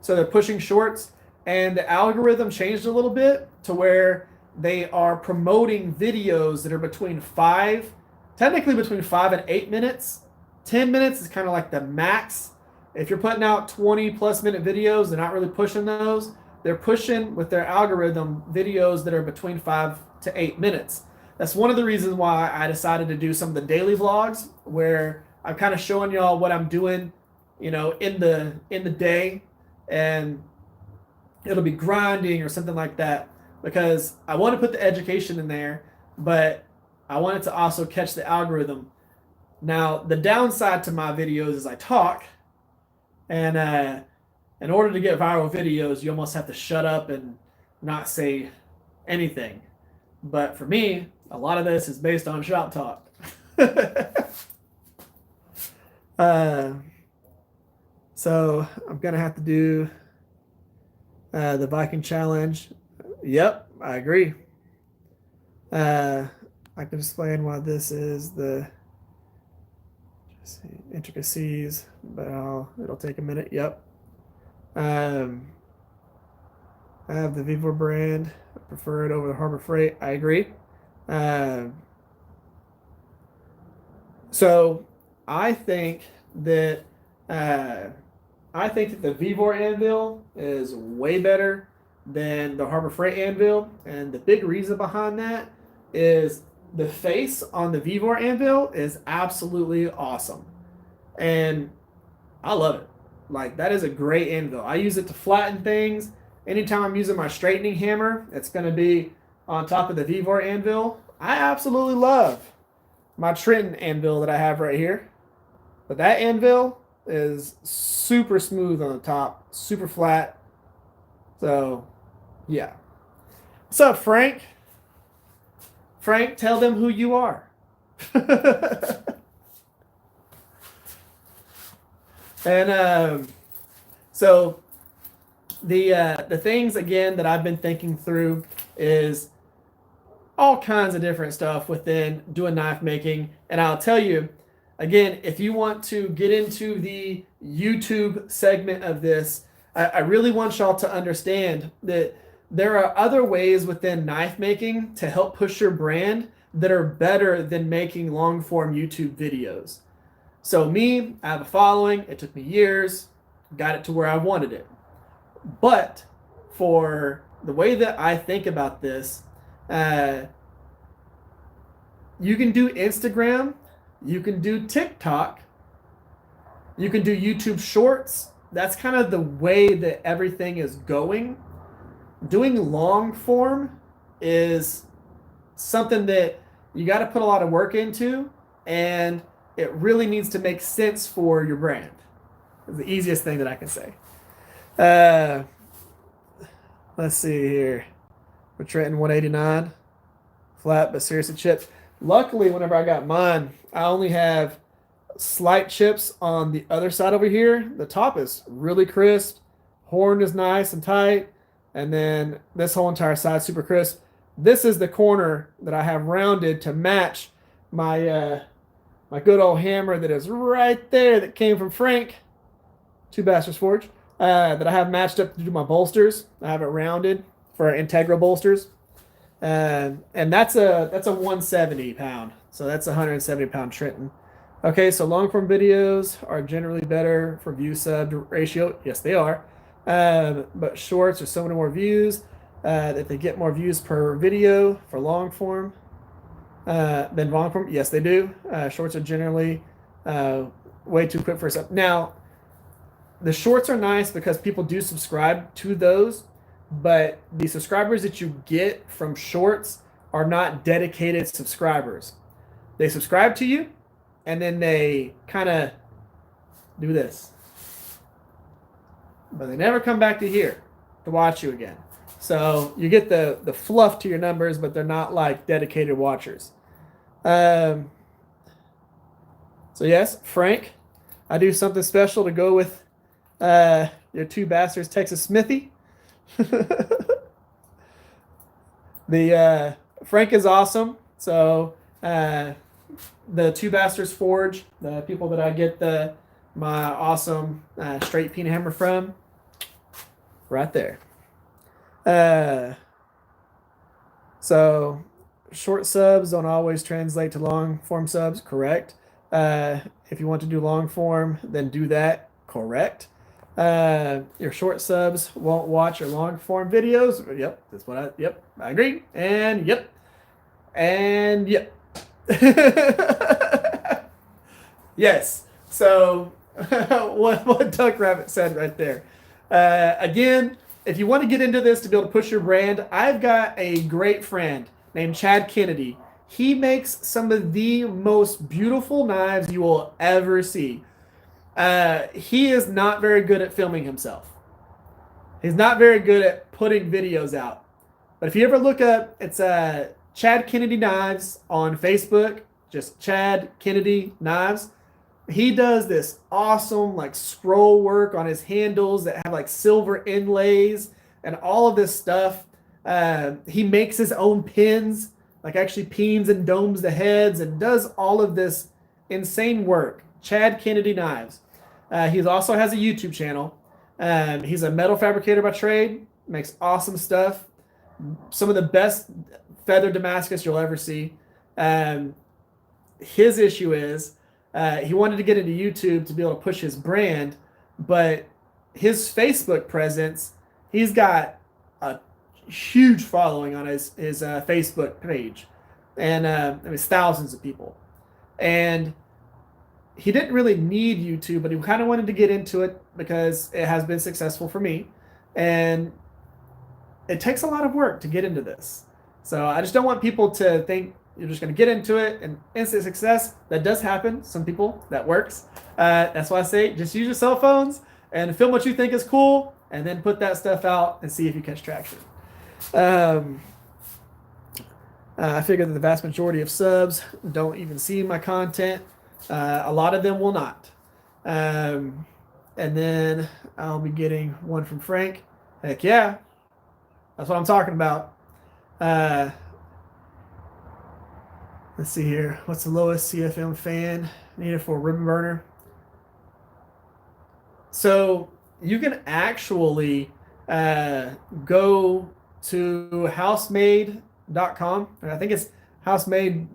So they're pushing shorts, and the algorithm changed a little bit to where they are promoting videos that are technically between 5 and 8 minutes. 10 minutes is kind of like the max. If you're putting out 20 plus minute videos, they're not really pushing those. They're pushing with their algorithm videos that are between 5 to 8 minutes. That's one of the reasons why I decided to do some of the daily vlogs where I'm kind of showing y'all what I'm doing, you know, in the day, and it'll be grinding or something like that, because I want to put the education in there, but I want it to also catch the algorithm. Now, the downside to my videos is I talk, and in order to get viral videos, you almost have to shut up and not say anything. But for me, a lot of this is based on shop talk. uh, so I'm gonna have to do the Viking challenge. Yep, I agree. I can explain why this is the intricacies, but it'll take a minute. Yep. I have the Vevor brand. I prefer it over the Harbor Freight. I agree. So I think that the Vevor anvil is way better than the Harbor Freight anvil, and the big reason behind that is the face on the Vevor anvil is absolutely awesome, and I love it. Like, that is a great anvil. I use it to flatten things. Anytime I'm using my straightening hammer, it's going to be on top of the Vevor anvil. I absolutely love my Trenton anvil that I have right here. But that anvil is super smooth on the top, super flat. So, yeah. What's up, Frank? Frank, tell them who you are. And so the things again that I've been thinking through is all kinds of different stuff within doing knife making. And I'll tell you, again, if you want to get into the YouTube segment of this, I really want y'all to understand that there are other ways within knife making to help push your brand that are better than making long form YouTube videos. So me, I have a following. It took me years, got it to where I wanted it. But for the way that I think about this, you can do Instagram, you can do TikTok, you can do YouTube Shorts. That's kind of the way that everything is going. Doing long form is something that you got to put a lot of work into, and it really needs to make sense for your brand. It's the easiest thing that I can say. Let's see here. We're Trenton 189. Flat, but seriously chipped. Luckily, whenever I got mine, I only have slight chips on the other side over here. The top is really crisp. Horn is nice and tight. And then this whole entire side super crisp. This is the corner that I have rounded to match my my good old hammer that is right there that came from Frank, Two Bastards Forge, that I have matched up to do my bolsters. I have it rounded for our integral bolsters. And that's a 170 pound. So that's a 170 pound Trenton. Okay, so long form videos are generally better for view sub ratio. Yes, they are. But shorts are so many more views that they get more views per video for long form than long form. Yes, they do. Shorts are generally way too quick for stuff. Now, the shorts are nice because people do subscribe to those, but the subscribers that you get from shorts are not dedicated subscribers. They subscribe to you, and then they kind of do this. But they never come back to here to watch you again. So you get the fluff to your numbers, but they're not like dedicated watchers. So yes, Frank, I do something special to go with your Two Bastards Texas Smithy. The Frank is awesome. So the Two Bastards Forge, the people that I get my awesome straight peen hammer from, right there. So short subs don't always translate to long form subs, correct? If you want to do long form, then do that, correct? Your short subs won't watch your long form videos. Yep, I agree. And yep. And yeah. Yes. So what Duck Rabbit said right there. Again, if you want to get into this to be able to push your brand, I've got a great friend named Chad Kennedy. He makes some of the most beautiful knives you will ever see. He is not very good at filming himself. He's not very good at putting videos out. But if you ever look up, it's Chad Kennedy Knives on Facebook, just Chad Kennedy Knives. He does this awesome like scroll work on his handles that have like silver inlays and all of this stuff. He makes his own pins, like actually pins and domes the heads, and does all of this insane work. Chad Kennedy Knives. He also has a YouTube channel. He's a metal fabricator by trade, makes awesome stuff. Some of the best feather Damascus you'll ever see. His issue is he wanted to get into YouTube to be able to push his brand, but his Facebook presence, he's got a huge following on his Facebook page, and it's thousands of people. And he didn't really need YouTube, but he kind of wanted to get into it because it has been successful for me. And it takes a lot of work to get into this. So I just don't want people to think you're just going to get into it and instant success. That does happen. Some people, that works. That's why I say just use your cell phones and film what you think is cool, and then put that stuff out and see if you catch traction. I figure that the vast majority of subs don't even see my content. A lot of them will not. And then I'll be getting one from Frank. Heck yeah. That's what I'm talking about. Let's see here. What's the lowest CFM fan needed for a ribbon burner? So you can actually go to housemade.com. I think it's housemade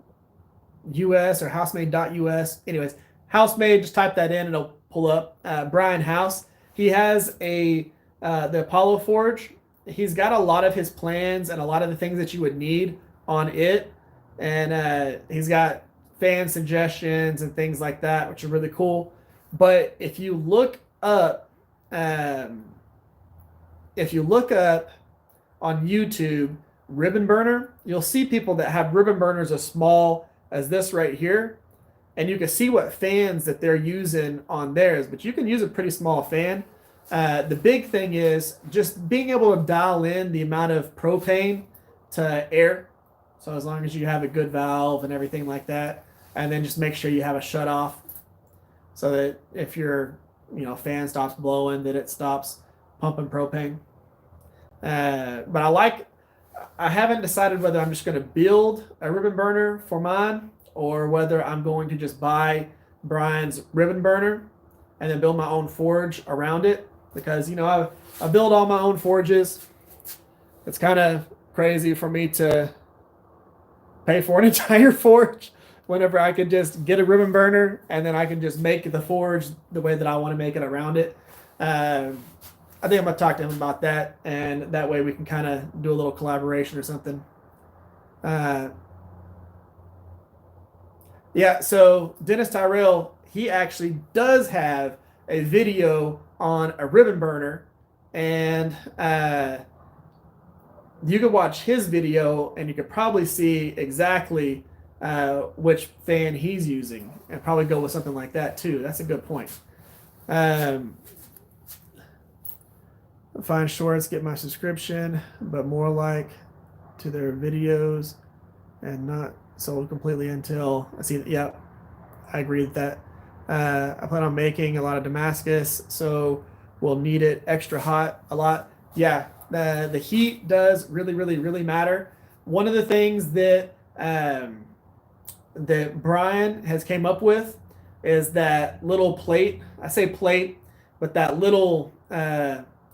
US or housemade.us. Anyways, housemade, just type that in and it'll pull up. Brian House. He has the Apollo Forge. He's got a lot of his plans and a lot of the things that you would need on it. And he's got fan suggestions and things like that, which are really cool. But if you look up on YouTube ribbon burner, you'll see people that have ribbon burners as small as this right here, and you can see what fans that they're using on theirs. But you can use a pretty small fan. The big thing is just being able to dial in the amount of propane to air. So as long as you have a good valve and everything like that, and then just make sure you have a shut off so that if your fan stops blowing, that it stops pumping propane. But I haven't decided whether I'm just going to build a ribbon burner for mine or whether I'm going to just buy Brian's ribbon burner and then build my own forge around it, because I build all my own forges. It's kind of crazy for me to pay for an entire forge whenever I could just get a ribbon burner and then I can just make the forge the way that I want to make it around it. I think I'm going to talk to him about that, and that way we can kind of do a little collaboration or something. Yeah, so Dennis Tyrell, he actually does have a video on a ribbon burner, and you could watch his video and you could probably see exactly which fan he's using and probably go with something like that too. That's a good point. Find Shorts, get my subscription, but more like to their videos and not sold completely until I see. Yeah, I agree with that. I plan on making a lot of Damascus, so we'll need it extra hot a lot. Yeah, the heat does really, really, really matter. One of the things that that Brian has came up with is that little plate. I say plate, but that little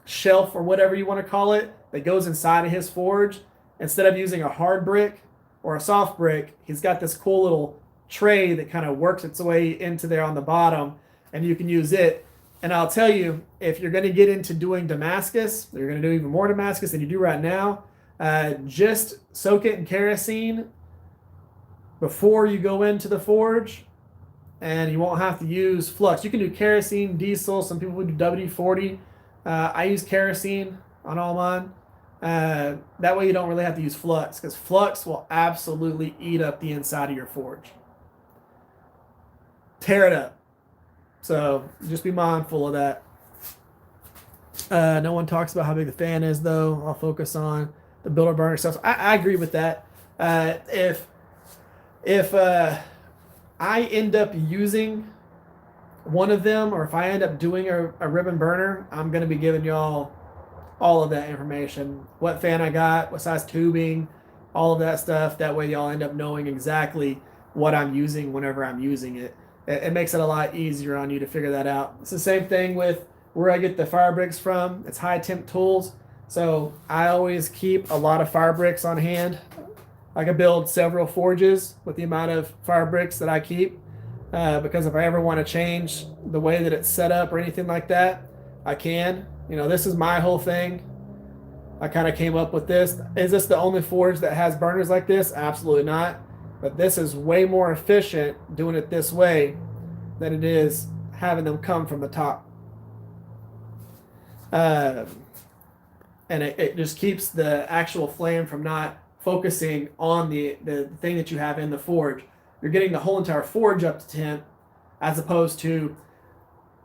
shelf or whatever you want to call it that goes inside of his forge. Instead of using a hard brick or a soft brick, he's got this cool little tray that kind of works its way into there on the bottom, and you can use it. And I'll tell you, if you're going to get into doing Damascus, you're going to do even more Damascus than you do right now, just soak it in kerosene before you go into the forge, and you won't have to use flux. You can do kerosene, diesel. Some people would do WD-40. I use kerosene on all mine. That way you don't really have to use flux, because flux will absolutely eat up the inside of your forge. Tear it up. So just be mindful of that. No one talks about how big the fan is, though. I'll focus on the builder burner stuff. So I agree with that. If I end up using one of them, or if I end up doing a ribbon burner, I'm going to be giving y'all all of that information. What fan I got, what size tubing, all of that stuff. That way y'all end up knowing exactly what I'm using whenever I'm using it. It makes it a lot easier on you to figure that out. It's the same thing with where I get the fire bricks from. It's High Temp Tools. So I always keep a lot of fire bricks on hand. I can build several forges with the amount of fire bricks that I keep, because if I ever want to change the way that it's set up or anything like that, I can. You know, this is my whole thing. I kind of came up with this. Is this the only forge that has burners like this? Absolutely not. But this is way more efficient doing it this way than it is having them come from the top. And it just keeps the actual flame from not focusing on the thing that you have in the forge. You're getting the whole entire forge up to temp, as opposed to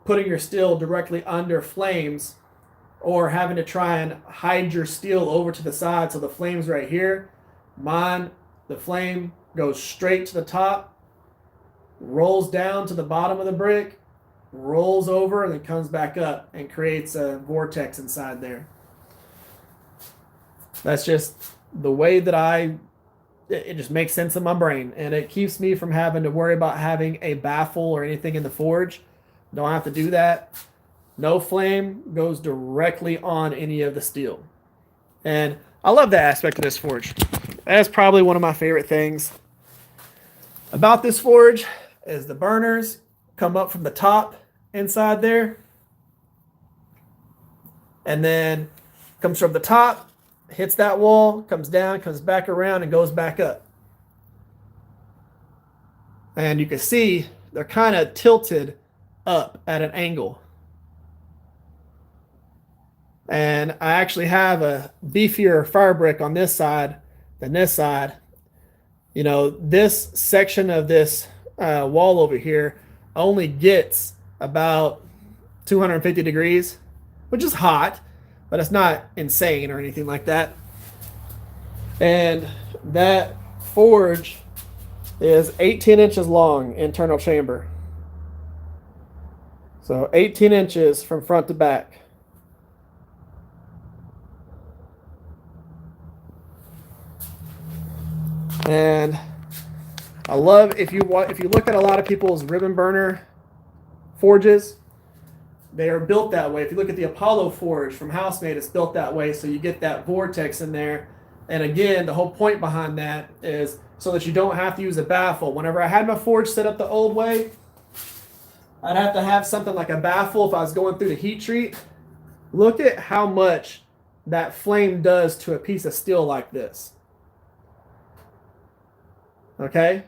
putting your steel directly under flames, or having to try and hide your steel over to the side so the flame's right here. Mine, the flame goes straight to the top, rolls down to the bottom of the brick, rolls over, and then comes back up and creates a vortex inside there. That's just the way that it just makes sense in my brain, and it keeps me from having to worry about having a baffle or anything in the forge. Don't have to do that. No flame goes directly on any of the steel. And I love that aspect of this forge. That's probably one of my favorite things about this forge, is the burners come up from the top inside there, and then comes from the top, hits that wall, comes down, comes back around, and goes back up. And you can see they're kind of tilted up at an angle. And I actually have a beefier fire brick on this side than this side. You know, this section of this wall over here only gets about 250 degrees, which is hot, but it's not insane or anything like that. And that forge is 18 inches long internal chamber. So 18 inches from front to back. And I love, if you look at a lot of people's ribbon burner forges, they are built that way. If you look at the Apollo forge from Housemade, it's built that way, so you get that vortex in there. And again, the whole point behind that is so that you don't have to use a baffle. Whenever I had my forge set up the old way, I'd have to have something like a baffle if I was going through the heat treat. Look at how much that flame does to a piece of steel like this. Okay?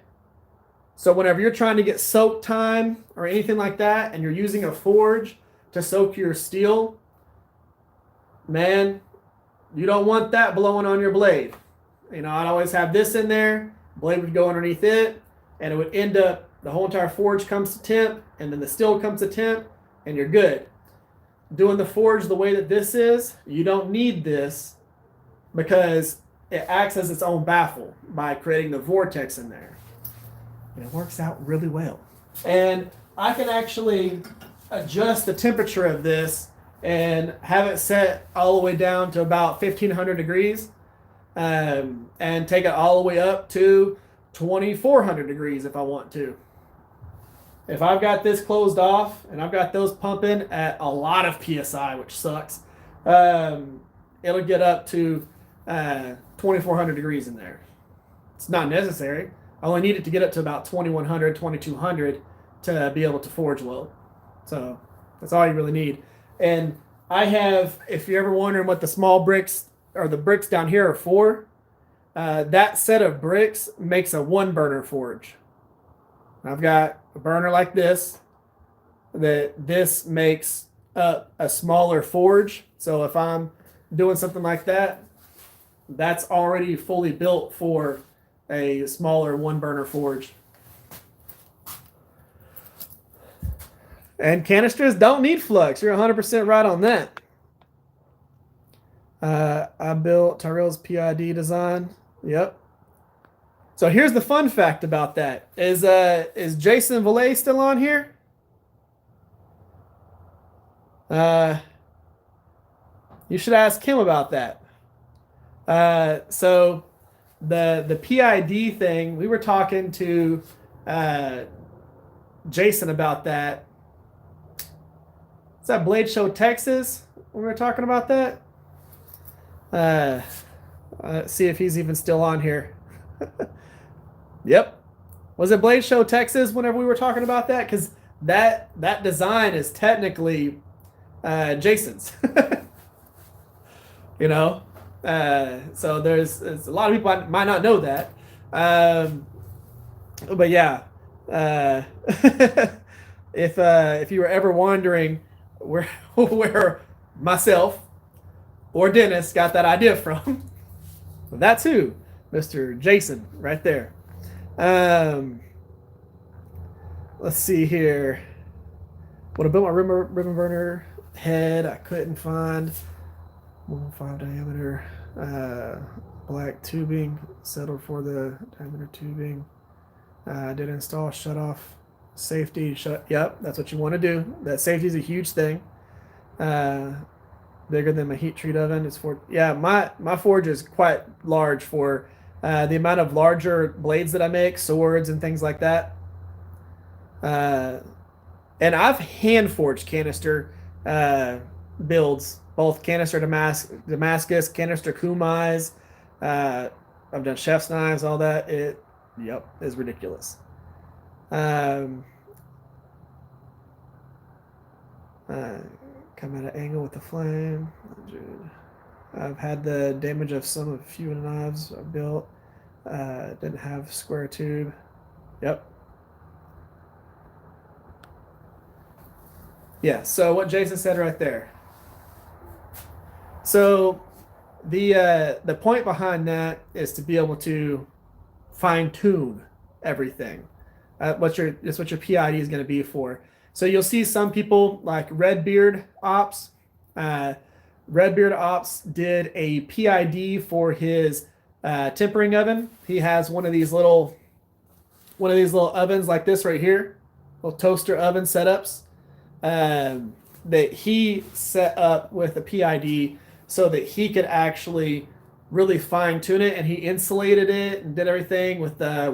So whenever you're trying to get soak time or anything like that, and you're using a forge to soak your steel, man, you don't want that blowing on your blade. You know, I'd always have this in there, blade would go underneath it, and it would end up, the whole entire forge comes to temp, and then the steel comes to temp, and you're good. Doing the forge the way that this is, you don't need this, because it acts as its own baffle by creating the vortex in there. And it works out really well. And I can actually adjust the temperature of this and have it set all the way down to about 1500 degrees, and take it all the way up to 2400 degrees if I want to. If I've got this closed off and I've got those pumping at a lot of PSI, which sucks, it'll get up to 2400 degrees in there. It's not necessary. I only need it to get up to about 2100, 2200 to be able to forge weld. So that's all you really need. And I have, if you're ever wondering what the small bricks or the bricks down here are for, that set of bricks makes a 1-burner forge. I've got a burner like this, that this makes a smaller forge. So if I'm doing something like that, that's already fully built for a smaller 1-burner forge. And canisters don't need flux. You're 100% right on that. I built Tyrell's PID design. Yep. So here's the fun fact about that. Is Jason Valet still on here? You should ask him about that. So the PID thing, we were talking to Jason about that. Is that Blade Show Texas? We were talking about that. See if he's even still on here. Yep. Was it Blade Show Texas whenever we were talking about that? Because that design is technically Jason's. You know? So there's a lot of people might not know that. But yeah. If you were ever wondering where myself or Dennis got that idea from, that's who, Mr. Jason, right there. Let's see here. When I built my ribbon burner head, I couldn't find 1.5 diameter black tubing. Settled for the diameter tubing. Did install shut off safety. Yep, that's what you want to do. That safety is a huge thing. Bigger than my heat treat oven. It's for my forge is quite large for the amount of larger blades that I make, swords and things like that. And I've hand forged canister builds, both canister Damascus, canister kumais. I've done chef's knives, all that. It is ridiculous. Come at an angle with the flame. I've had the damage of a few knives I built. Didn't have square tube. Yep. Yeah, so what Jason said right there. So the point behind that is to be able to fine tune everything. It's what your PID is going to be for. So you'll see some people like Redbeard Ops. Redbeard Ops did a PID for his tempering oven. He has one of these little ovens like this right here, little toaster oven setups that he set up with a PID so that he could actually really fine tune it, and he insulated it and did everything with I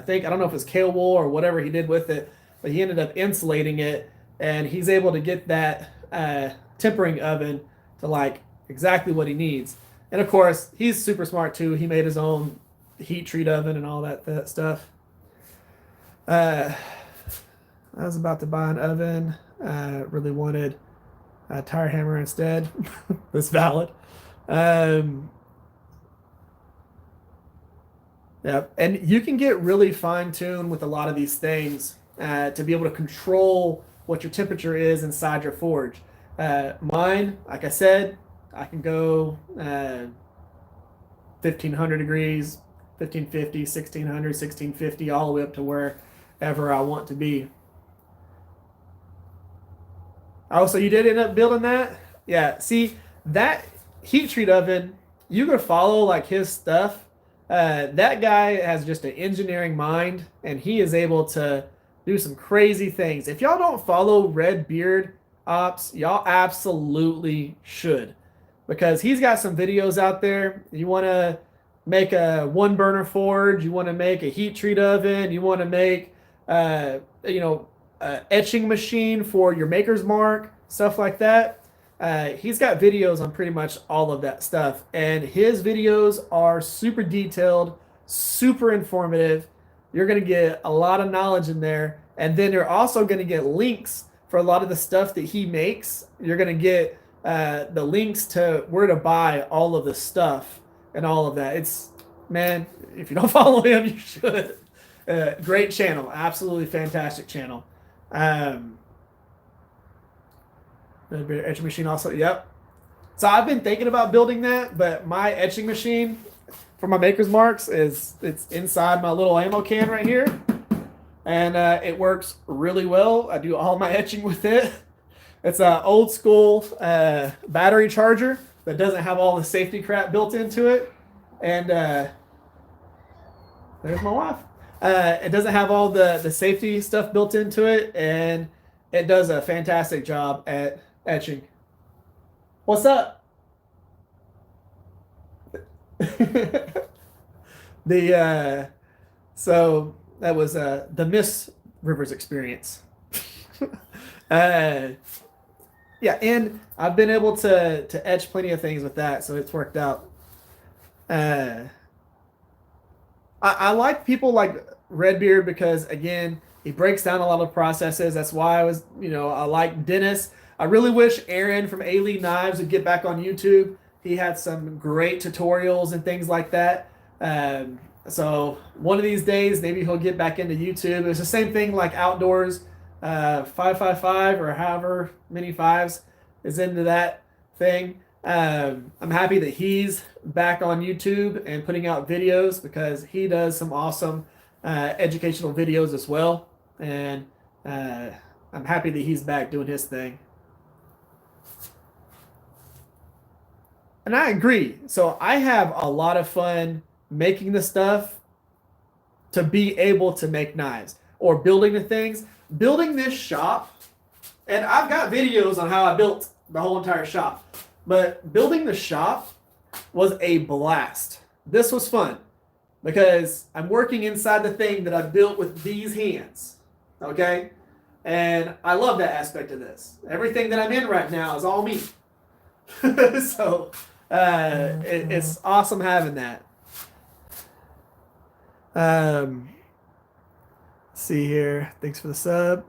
don't know if it's kale wool or whatever he did with it, but he ended up insulating it, and he's able to get that tempering oven to like exactly what he needs. And of course, he's super smart too. He made his own heat treat oven and all that stuff. I was about to buy an oven. Really wanted a tire hammer instead. That's valid. Yeah, and you can get really fine-tuned with a lot of these things to be able to control what your temperature is inside your forge. Mine, like I said, I can go 1500 degrees, 1550, 1600, 1650, all the way up to wherever I want to be. Oh, so you did end up building that? Yeah, see, that heat treat oven, you could follow like his stuff. That guy has just an engineering mind, and he is able to do some crazy things. If y'all don't follow Redbeard Ops, y'all absolutely should, because he's got some videos out there. You want to make a 1-burner forge, you want to make a heat treat oven, you want to make etching machine for your maker's mark, stuff like that. He's got videos on pretty much all of that stuff, and his videos are super detailed, super informative. You're going to get a lot of knowledge in there, and then you're also going to get links for a lot of the stuff that he makes. You're going to get the links to where to buy all of the stuff and all of that. Man, if you don't follow him, you should. Great channel, absolutely fantastic channel. Um, etching machine also, yep. So I've been thinking about building that, but my etching machine for my Maker's Marks it's inside my little ammo can right here, and it works really well. I do all my etching with it. It's an old school battery charger that doesn't have all the safety crap built into it, and there's my wife. It doesn't have all the safety stuff built into it, and it does a fantastic job at etching. What's up? the so that was the Miss Rivers experience. uh, yeah, and I've been able to etch plenty of things with that, so it's worked out. Uh, I like people like Redbeard because again, he breaks down a lot of processes. That's why I like Dennis. I really wish Aaron from A-League Knives would get back on YouTube. He had some great tutorials and things like that. So one of these days, maybe he'll get back into YouTube. It's the same thing like Outdoors, 555 or however many fives is into that thing. I'm happy that he's back on YouTube and putting out videos because he does some awesome educational videos as well. And I'm happy that he's back doing his thing. And I agree. So I have a lot of fun making the stuff to be able to make knives or building the things. Building this shop, and I've got videos on how I built the whole entire shop, but building the shop was a blast. This was fun because I'm working inside the thing that I built with these hands. Okay? And I love that aspect of this. Everything that I'm in right now is all me. So it's awesome having that. See here. Thanks for the sub.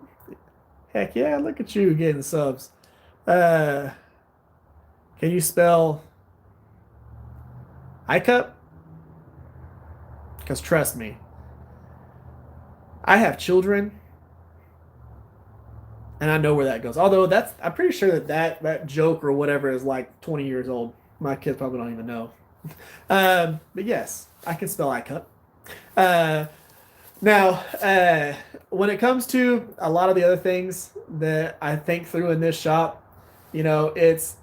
Heck yeah, look at you getting subs. Can you spell iCup? Because trust me, I have children and I know where that goes. Although I'm pretty sure that joke or whatever is like 20 years old. My kids probably don't even know. But yes, I can spell iCup. Now, when it comes to a lot of the other things that I think through in this shop, it's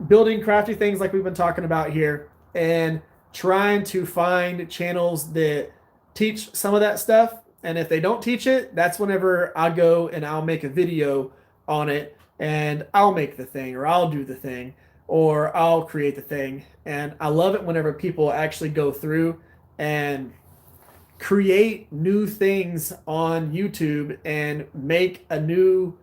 building crafty things like we've been talking about here and trying to find channels that teach some of that stuff. And if they don't teach it, that's whenever I go and I'll make a video on it and I'll make the thing or I'll do the thing or I'll create the thing. And I love it whenever people actually go through and create new things on YouTube and make a new,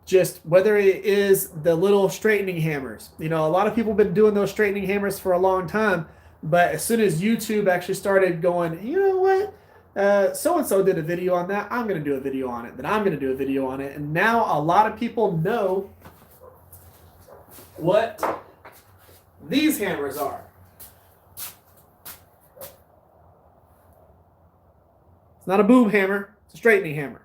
just whether it is the little straightening hammers. A lot of people have been doing those straightening hammers for a long time, but as soon as YouTube actually started going, you know what? So-and-so did a video on that. I'm going to do a video on it. Then I'm going to do a video on it. And now a lot of people know what these hammers are. It's not a boom hammer. It's a straightening hammer.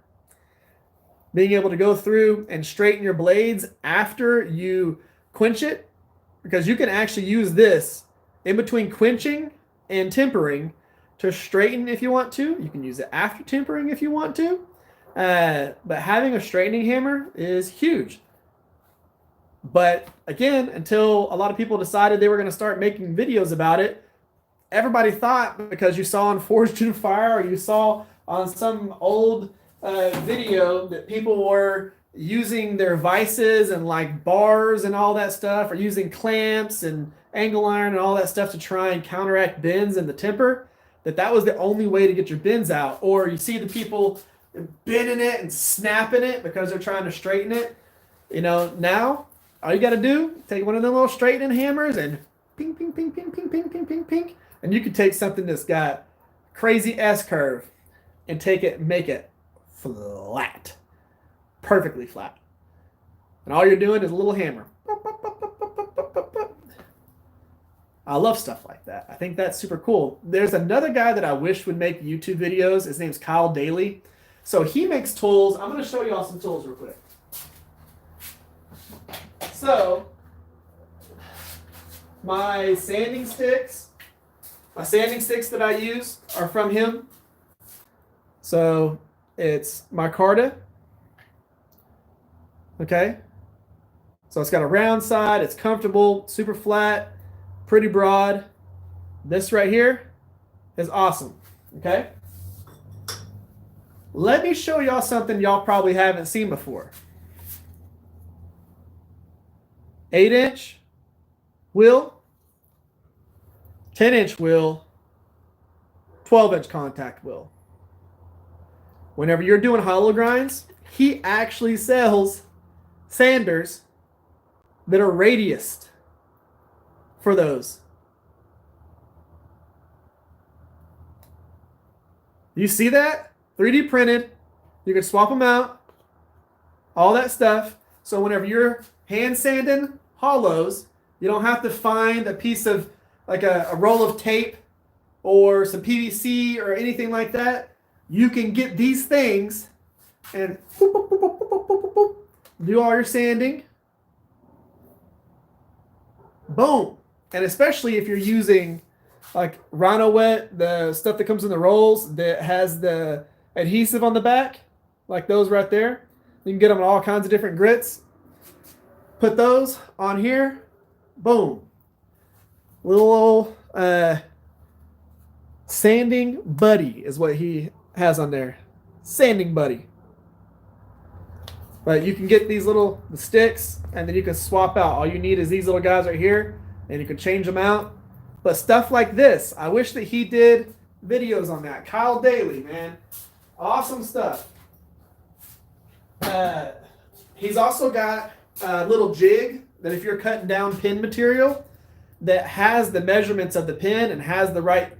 Being able to go through and straighten your blades after you quench it, because you can actually use this in between quenching and tempering to straighten if you want to. You can use it after tempering if you want to. But having a straightening hammer is huge. But again, until a lot of people decided they were going to start making videos about it, everybody thought because you saw on Forged in Fire or you saw on some old video that people were using their vices and like bars and all that stuff, or using clamps and angle iron and all that stuff to try and counteract bends in the temper, that was the only way to get your bends out. Or you see the people bending it and snapping it because they're trying to straighten it. Now all you got to do, take one of them little straightening hammers and ping, ping, ping, ping, ping, ping, ping, ping, ping, and you can take something that's got crazy S curve and make it flat, perfectly flat. And all you're doing is a little hammer. I love stuff like that. I think that's super cool. There's another guy that I wish would make YouTube videos. His name's Kyle Daly. So he makes tools. I'm going to show you all some tools real quick. So my sanding sticks that I use are from him. So it's micarta. Okay. So it's got a round side. It's comfortable, super flat, pretty broad. This right here is awesome. Okay. Let me show y'all something y'all probably haven't seen before. 8-inch wheel, 10-inch wheel, 12-inch contact wheel. Whenever you're doing hollow grinds, he actually sells sanders that are radiused for those. You see that? 3D printed. You can swap them out. All that stuff. So whenever you're hand sanding hollows, you don't have to find a piece of, like a roll of tape or some PVC or anything like that. You can get these things and boop, boop, boop, boop, boop, boop, boop, do all your sanding. Boom. And especially if you're using like Rhino Wet, the stuff that comes in the rolls that has the adhesive on the back, like those right there. You can get them in all kinds of different grits. Put those on here. Boom. Little sanding buddy is what he has on there. Sanding buddy. But you can get these little sticks and then you can swap out. All you need is these little guys right here and you can change them out. But stuff like this, I wish that he did videos on that. Kyle Daly, man. Awesome stuff. He's also got a little jig that if you're cutting down pin material that has the measurements of the pin and has the right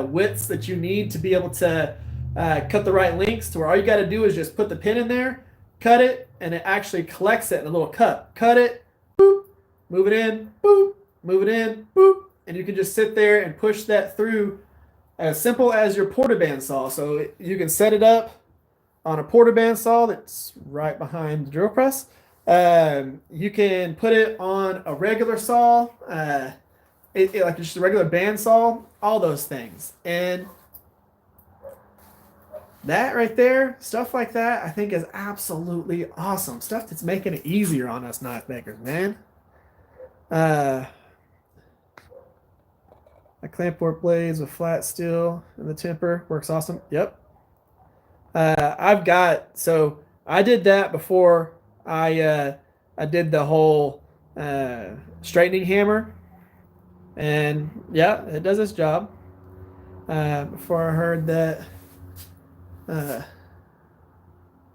widths that you need to be able to cut the right lengths to where all you got to do is just put the pin in there, cut it, and it actually collects it in a little cup. Cut it, boop, move it in, boop, move it in, boop, and you can just sit there and push that through as simple as your porta bandsaw. So you can set it up on a porta bandsaw that's right behind the drill press. You can put it on a regular saw, like just a regular bandsaw, all those things. And that right there, stuff like that, I think is absolutely awesome. Stuff that's making it easier on us knife makers, man. A clampwork blades with flat steel and the temper works awesome. Yep. So I did that before I did the whole straightening hammer, and yeah, it does its job. Before I heard that,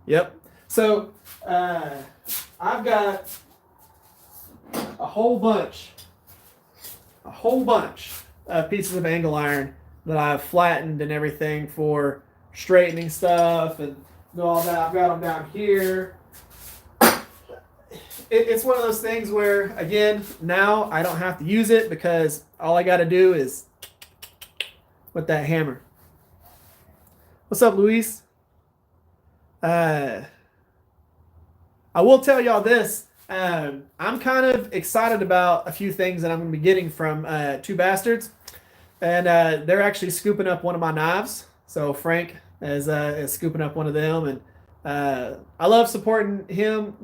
yep. So I've got a whole bunch of pieces of angle iron that I've flattened and everything for straightening stuff and do all that. I've got them down here. It's one of those things where, again, now I don't have to use it because all I got to do is with that hammer. What's up, Luis? I will tell y'all this. I'm kind of excited about a few things that I'm going to be getting from Two Bastards. And they're actually scooping up one of my knives. So Frank is scooping up one of them. And I love supporting him.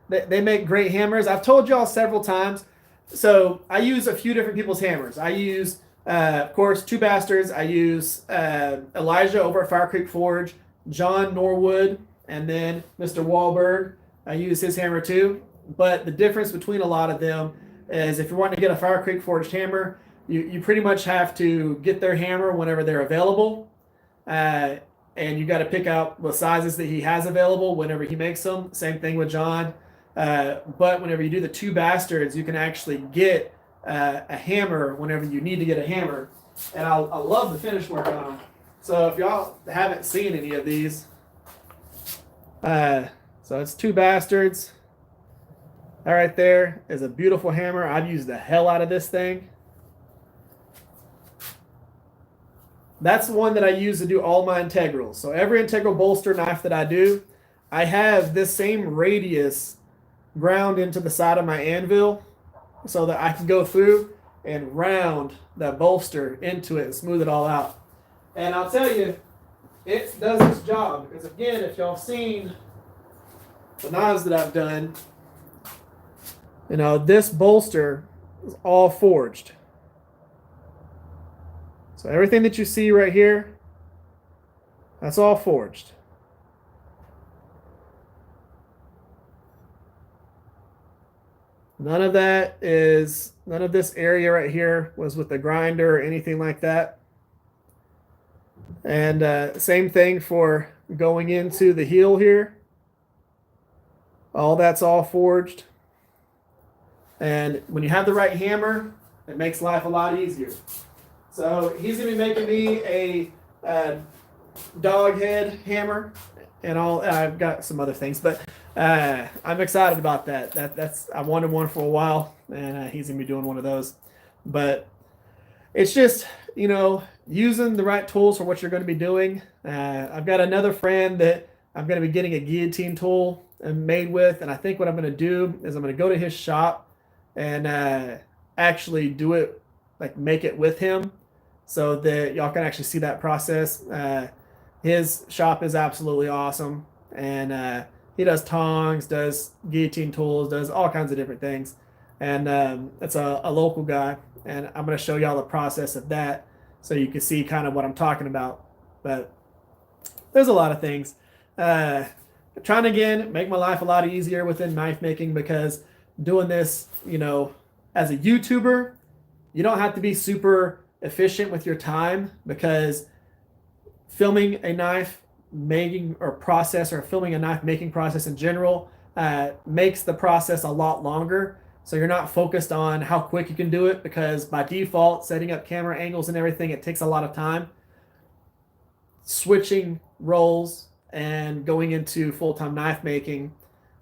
They make great hammers. I've told y'all several times. So I use a few different people's hammers. I use, of course, Two Bastards. I use Elijah over at Fire Creek Forge, John Norwood, and then Mr. Wahlberg. I use his hammer too. But the difference between a lot of them is if you're wanting to get a Fire Creek Forged hammer, you pretty much have to get their hammer whenever they're available. And you got to pick out the sizes that he has available whenever he makes them. Same thing with John. But whenever you do the Two Bastards, you can actually get a hammer whenever you need to get a hammer. And I love the finish work on them. So if y'all haven't seen any of these, so it's Two Bastards. That right there is a beautiful hammer. I've used the hell out of this thing. That's the one that I use to do all my integrals. So every integral bolster knife that I do, I have this same radius ground into the side of my anvil so that I can go through and round that bolster into it and smooth it all out. And I'll tell you, it does its job. Because again, if y'all seen the knives that I've done, this bolster is all forged. So everything that you see right here, that's all forged. None of this area right here was with the grinder or anything like that. And same thing for going into the heel here. All that's all forged. And when you have the right hammer, it makes life a lot easier. So he's going to be making me a dog head hammer, and I've got some other things, but I'm excited about that. That's I wanted one for a while, and he's going to be doing one of those. But it's just, using the right tools for what you're going to be doing. I've got another friend that I'm going to be getting a guillotine tool made with, and I think what I'm going to do is I'm going to go to his shop and actually do it, like make it with him, so that y'all can actually see that process. His shop is absolutely awesome, and he does tongs, does guillotine tools, does all kinds of different things, and it's a local guy, and I'm going to show y'all the process of that so you can see kind of what I'm talking about. But there's a lot of things. Trying to, again, make my life a lot easier within knife making, because doing this, as a YouTuber, you don't have to be super efficient with your time, because filming a knife making or process, or filming a knife making process in general, makes the process a lot longer. So you're not focused on how quick you can do it, because by default, setting up camera angles and everything, it takes a lot of time. Switching roles and going into full-time knife making,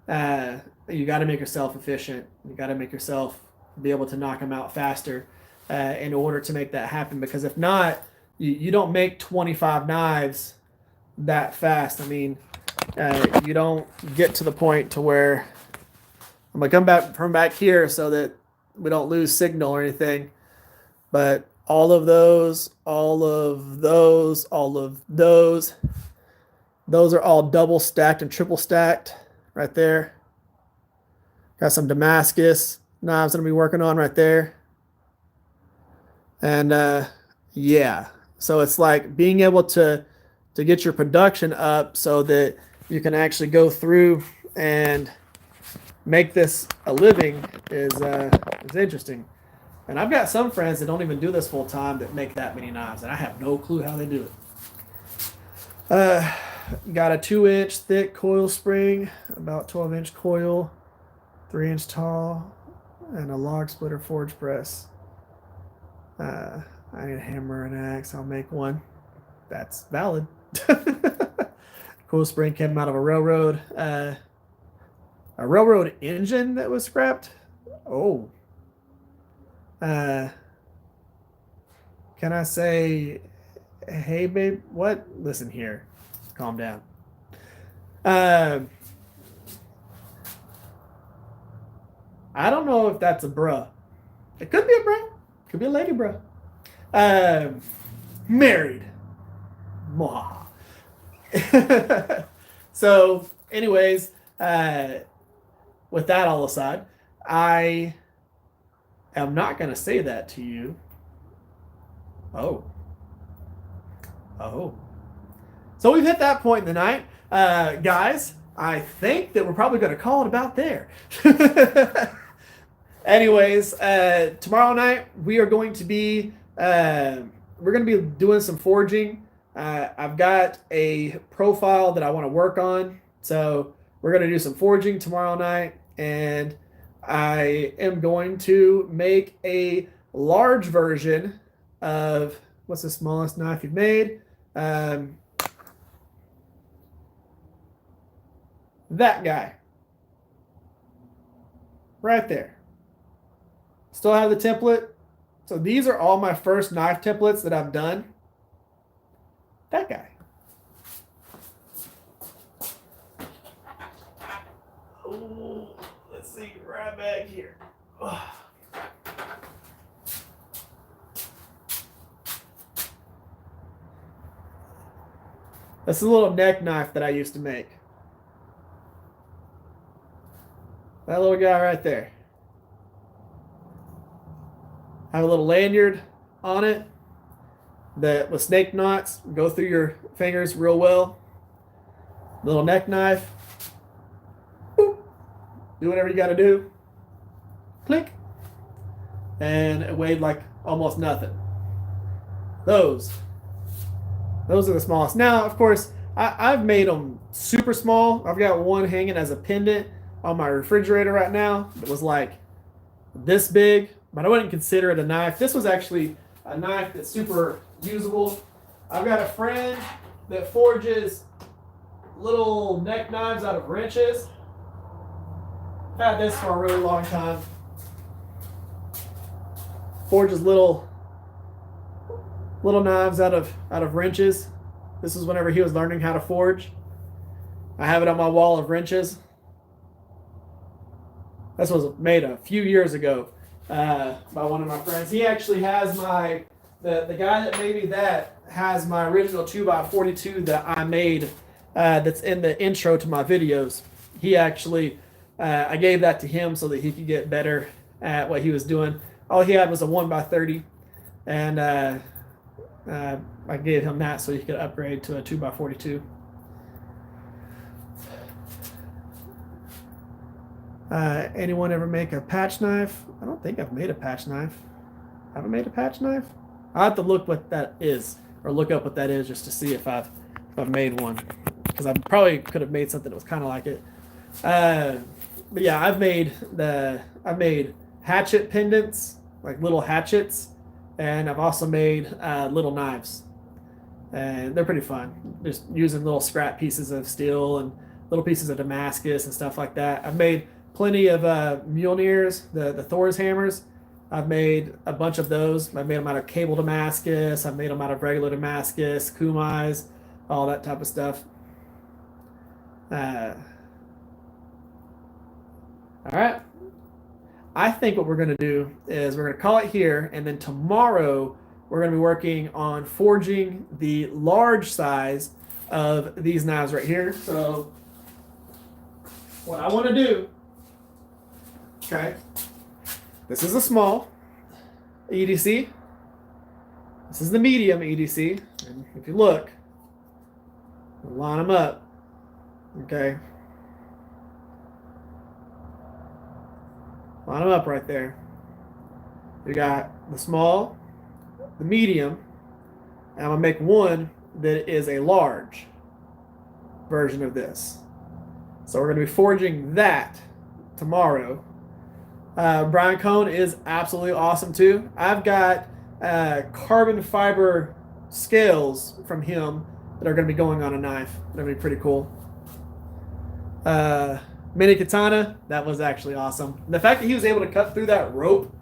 you got to make yourself efficient. You got to make yourself be able to knock them out faster in order to make that happen. Because if not, you don't make 25 knives that fast. I mean, you don't get to the point to where I'm gonna come back from back here so that we don't lose signal or anything. But all of those are all double stacked and triple stacked right there. Got some Damascus knives that I'm gonna be working on right there. And yeah, so it's like being able to get your production up so that you can actually go through and make this a living is interesting. And I've got some friends that don't even do this full time that make that many knives, and I have no clue how they do it. Got a 2-inch thick coil spring, about 12-inch coil, 3-inch tall, and a log splitter forge press. I need a hammer and an axe. I'll make one. That's valid. Coil spring came out of a railroad engine that was scrapped. Oh. Can I say, hey, babe? What? Listen here. Calm down. I don't know if that's a bruh. It could be a bruh. Could be a lady bruh. Married. Mwah. So, anyways, with that all aside, I am not going to say that to you. Oh. So we've hit that point in the night. Guys, I think that we're probably going to call it about there. Anyways, tomorrow night we are going to be doing some forging. I've got a profile that I want to work on, so we're going to do some forging tomorrow night, and I am going to make a large version of, what's the smallest knife you've made? That guy. Right there. Still have the template. So these are all my first knife templates that I've done. That guy. Oh, let's see, right back here. Oh. That's a little neck knife that I used to make. That little guy right there. I have a little lanyard on it that with snake knots go through your fingers real well. Little neck knife. Boop. Do whatever you got to do. Click. And it weighed like almost nothing. Those are the smallest. Now, of course, I've made them super small. I've got one hanging as a pendant on my refrigerator right now. It was like this big, but I wouldn't consider it a knife. This was actually a knife that's super usable. I've got a friend that forges little neck knives out of wrenches. I've had this for a really long time. Forges little knives out of wrenches. This was whenever he was learning how to forge. I have it on my wall of wrenches. This was made a few years ago by one of my friends. He actually has the guy that made me that has my original 2x42 that I made that's in the intro to my videos. He actually, I gave that to him so that he could get better at what he was doing. All he had was a 1x30, and I gave him that so he could upgrade to a 2x42. Anyone ever make a patch knife? I don't think I've made a patch knife. Haven't made a patch knife? I'll have to look what that is, or look up what that is just to see if I've made one, because I probably could have made something that was kind of like it. But yeah, I've made hatchet pendants, like little hatchets, and I've also made little knives, and they're pretty fun. Just using little scrap pieces of steel and little pieces of Damascus and stuff like that. I've made plenty of Mjolnirs, the Thor's hammers. I've made a bunch of those. I've made them out of cable Damascus. I've made them out of regular Damascus, kumais, all that type of stuff. All right. I think what we're going to do is we're going to call it here, and then tomorrow we're going to be working on forging the large size of these knives right here. So what I want to do, okay, this is a small EDC. This is the medium EDC. And if you look, line them up, okay? Line them up right there. You got the small, the medium, and I'm going to make one that is a large version of this. So we're going to be forging that tomorrow. Brian Cohn is absolutely awesome too. I've got carbon fiber scales from him that are going to be going on a knife. That'll be pretty cool. Mini katana, that was actually awesome. The fact that he was able to cut through that rope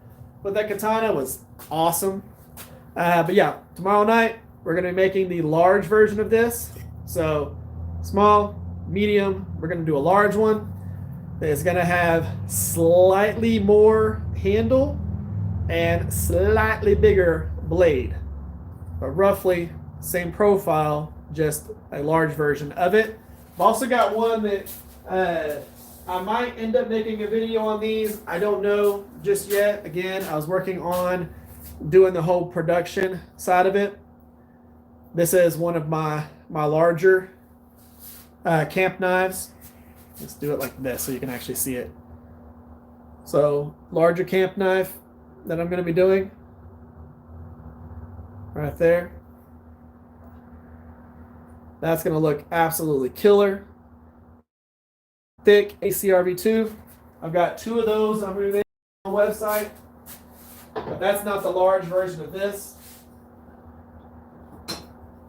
with that katana was awesome. But yeah, tomorrow night we're going to be making the large version of this. So small, medium, we're going to do a large one. It's going to have slightly more handle and slightly bigger blade, but roughly same profile, just a large version of it. I've also got one that I might end up making a video on these. I don't know just yet. Again, I was working on doing the whole production side of it. This is one of my larger camp knives. Let's do it like this so you can actually see it. So larger camp knife that I'm going to be doing right there. That's going to look absolutely killer. Thick ACRV2. I've got two of those I'm going to make on the website, but that's not the large version of this.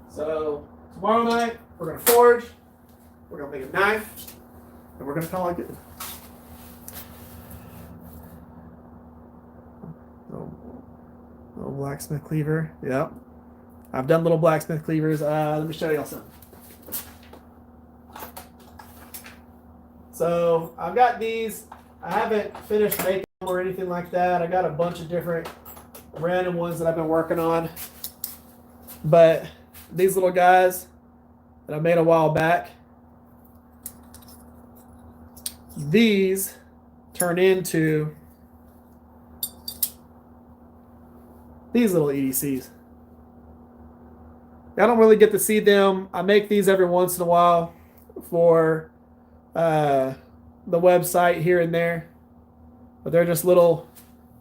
So tomorrow night we're going to forge, we're going to make a knife, and we're going to call it good. Oh, blacksmith cleaver. Yep. I've done little blacksmith cleavers. Let me show y'all some. So I've got these. I haven't finished making them or anything like that. I got a bunch of different random ones that I've been working on. But these little guys that I made a while back, these turn into these little EDCs. I don't really get to see them. I make these every once in a while for the website here and there. But they're just little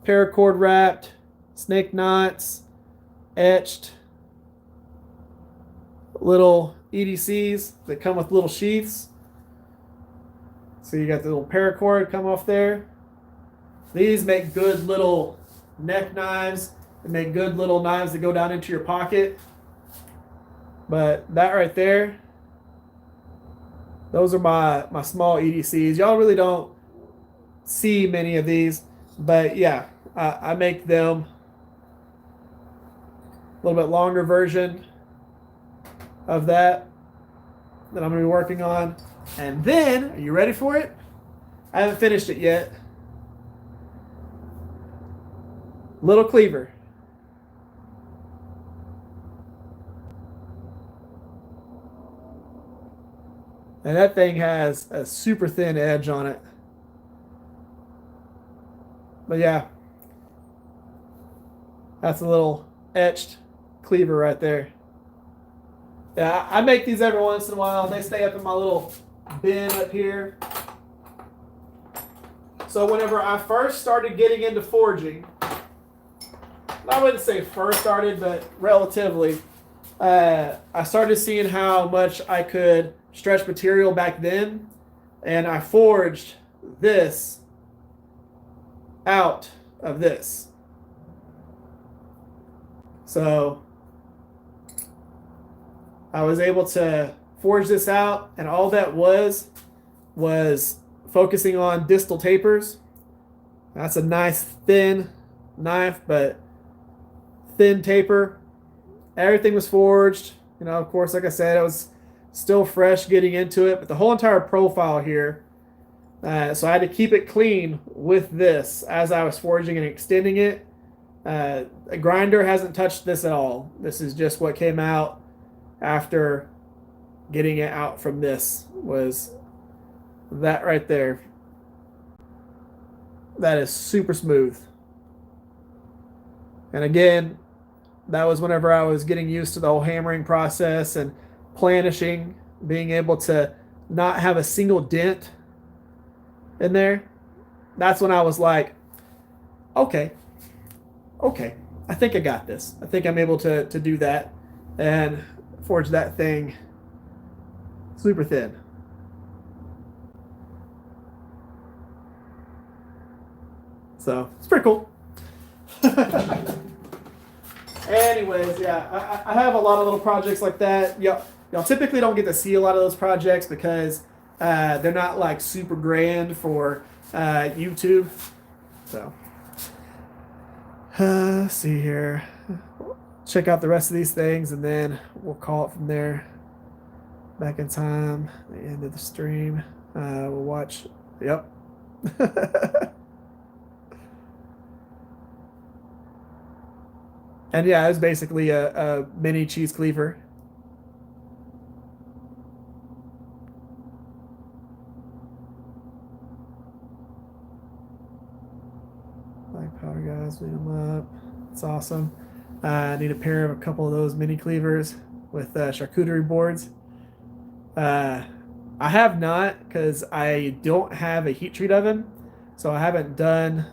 paracord wrapped, snake knots, etched little EDCs that come with little sheaths. So you got the little paracord come off there. These make good little neck knives. They make good little knives that go down into your pocket. But that right there, those are my small EDCs. Y'all really don't see many of these, but yeah, I make them a little bit longer version of that I'm going to be working on. And then, are you ready for it? I haven't finished it yet. Little cleaver. And that thing has a super thin edge on it. But yeah, that's a little etched cleaver right there. Yeah, I make these every once in a while. They stay up in my little bin up here. So whenever I first started getting into forging, I wouldn't say first started, but relatively, I started seeing how much I could stretch material back then, and I forged this out of this. So I was able to forge this out, and all that was focusing on distal tapers. That's a nice thin knife, but thin taper. Everything was forged. You know, of course, like I said, I was still fresh getting into it, but the whole entire profile here. So I had to keep it clean with this as I was forging and extending it. A grinder hasn't touched this at all. This is just what came out after getting it out from this, was that right there. That is super smooth. And again, that was whenever I was getting used to the whole hammering process and planishing, being able to not have a single dent in there. That's when I was like, okay, I think I got this. I think I'm able to do that and forge that thing super thin. So it's pretty cool. Anyways, yeah, I have a lot of little projects like that. Y'all typically don't get to see a lot of those projects because they're not like super grand for YouTube. So let's see here. Check out the rest of these things, and then we'll call it from there. Back in time, the end of the stream. We'll watch. Yep. And yeah, it was basically a mini cheese cleaver. Black powder guys, lead them up. It's awesome. I need a pair of a couple of those mini cleavers with charcuterie boards. I have not, because I don't have a heat treat oven, so I haven't done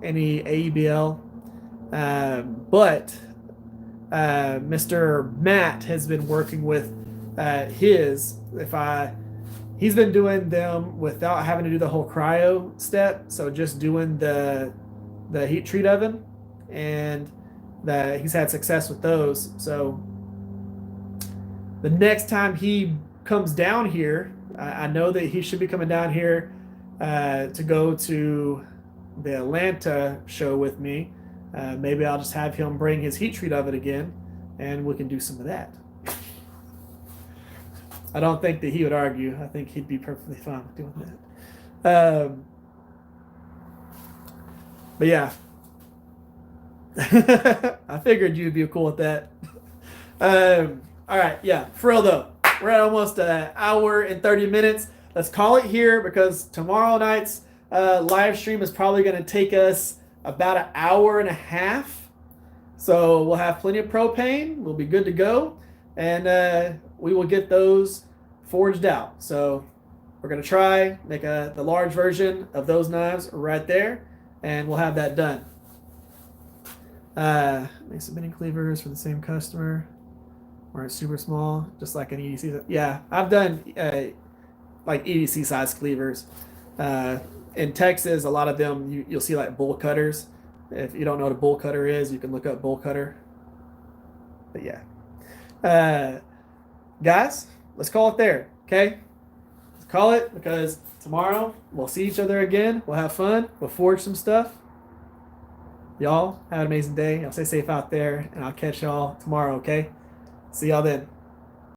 any AEBL. But Mr. Matt has been working with his. He's been doing them without having to do the whole cryo step, so just doing the heat treat oven, and that he's had success with those. So the next time he comes down here, I know that he should be coming down here to go to the Atlanta show with me. Maybe I'll just have him bring his heat treat oven again, and we can do some of that. I don't think that he would argue. I think he'd be perfectly fine with doing that. But yeah, I figured you'd be cool with that. All right, yeah, for real though, we're at almost an hour and 30 minutes. Let's call it here because tomorrow night's live stream is probably going to take us about an hour and a half. So we'll have plenty of propane. We'll be good to go. And we will get those forged out. So we're going to try, make the large version of those knives right there. And we'll have that done. Make some mini cleavers for the same customer. Or it's super small, just like an EDC. Yeah, I've done like EDC size cleavers. In Texas, a lot of them you'll see like bowl cutters. If you don't know what a bowl cutter is, you can look up bowl cutter. But yeah, guys, let's call it there. Okay, let's call it because tomorrow we'll see each other again. We'll have fun. We'll forge some stuff. Y'all have an amazing day. Y'all stay safe out there, and I'll catch y'all tomorrow. Okay, see y'all then.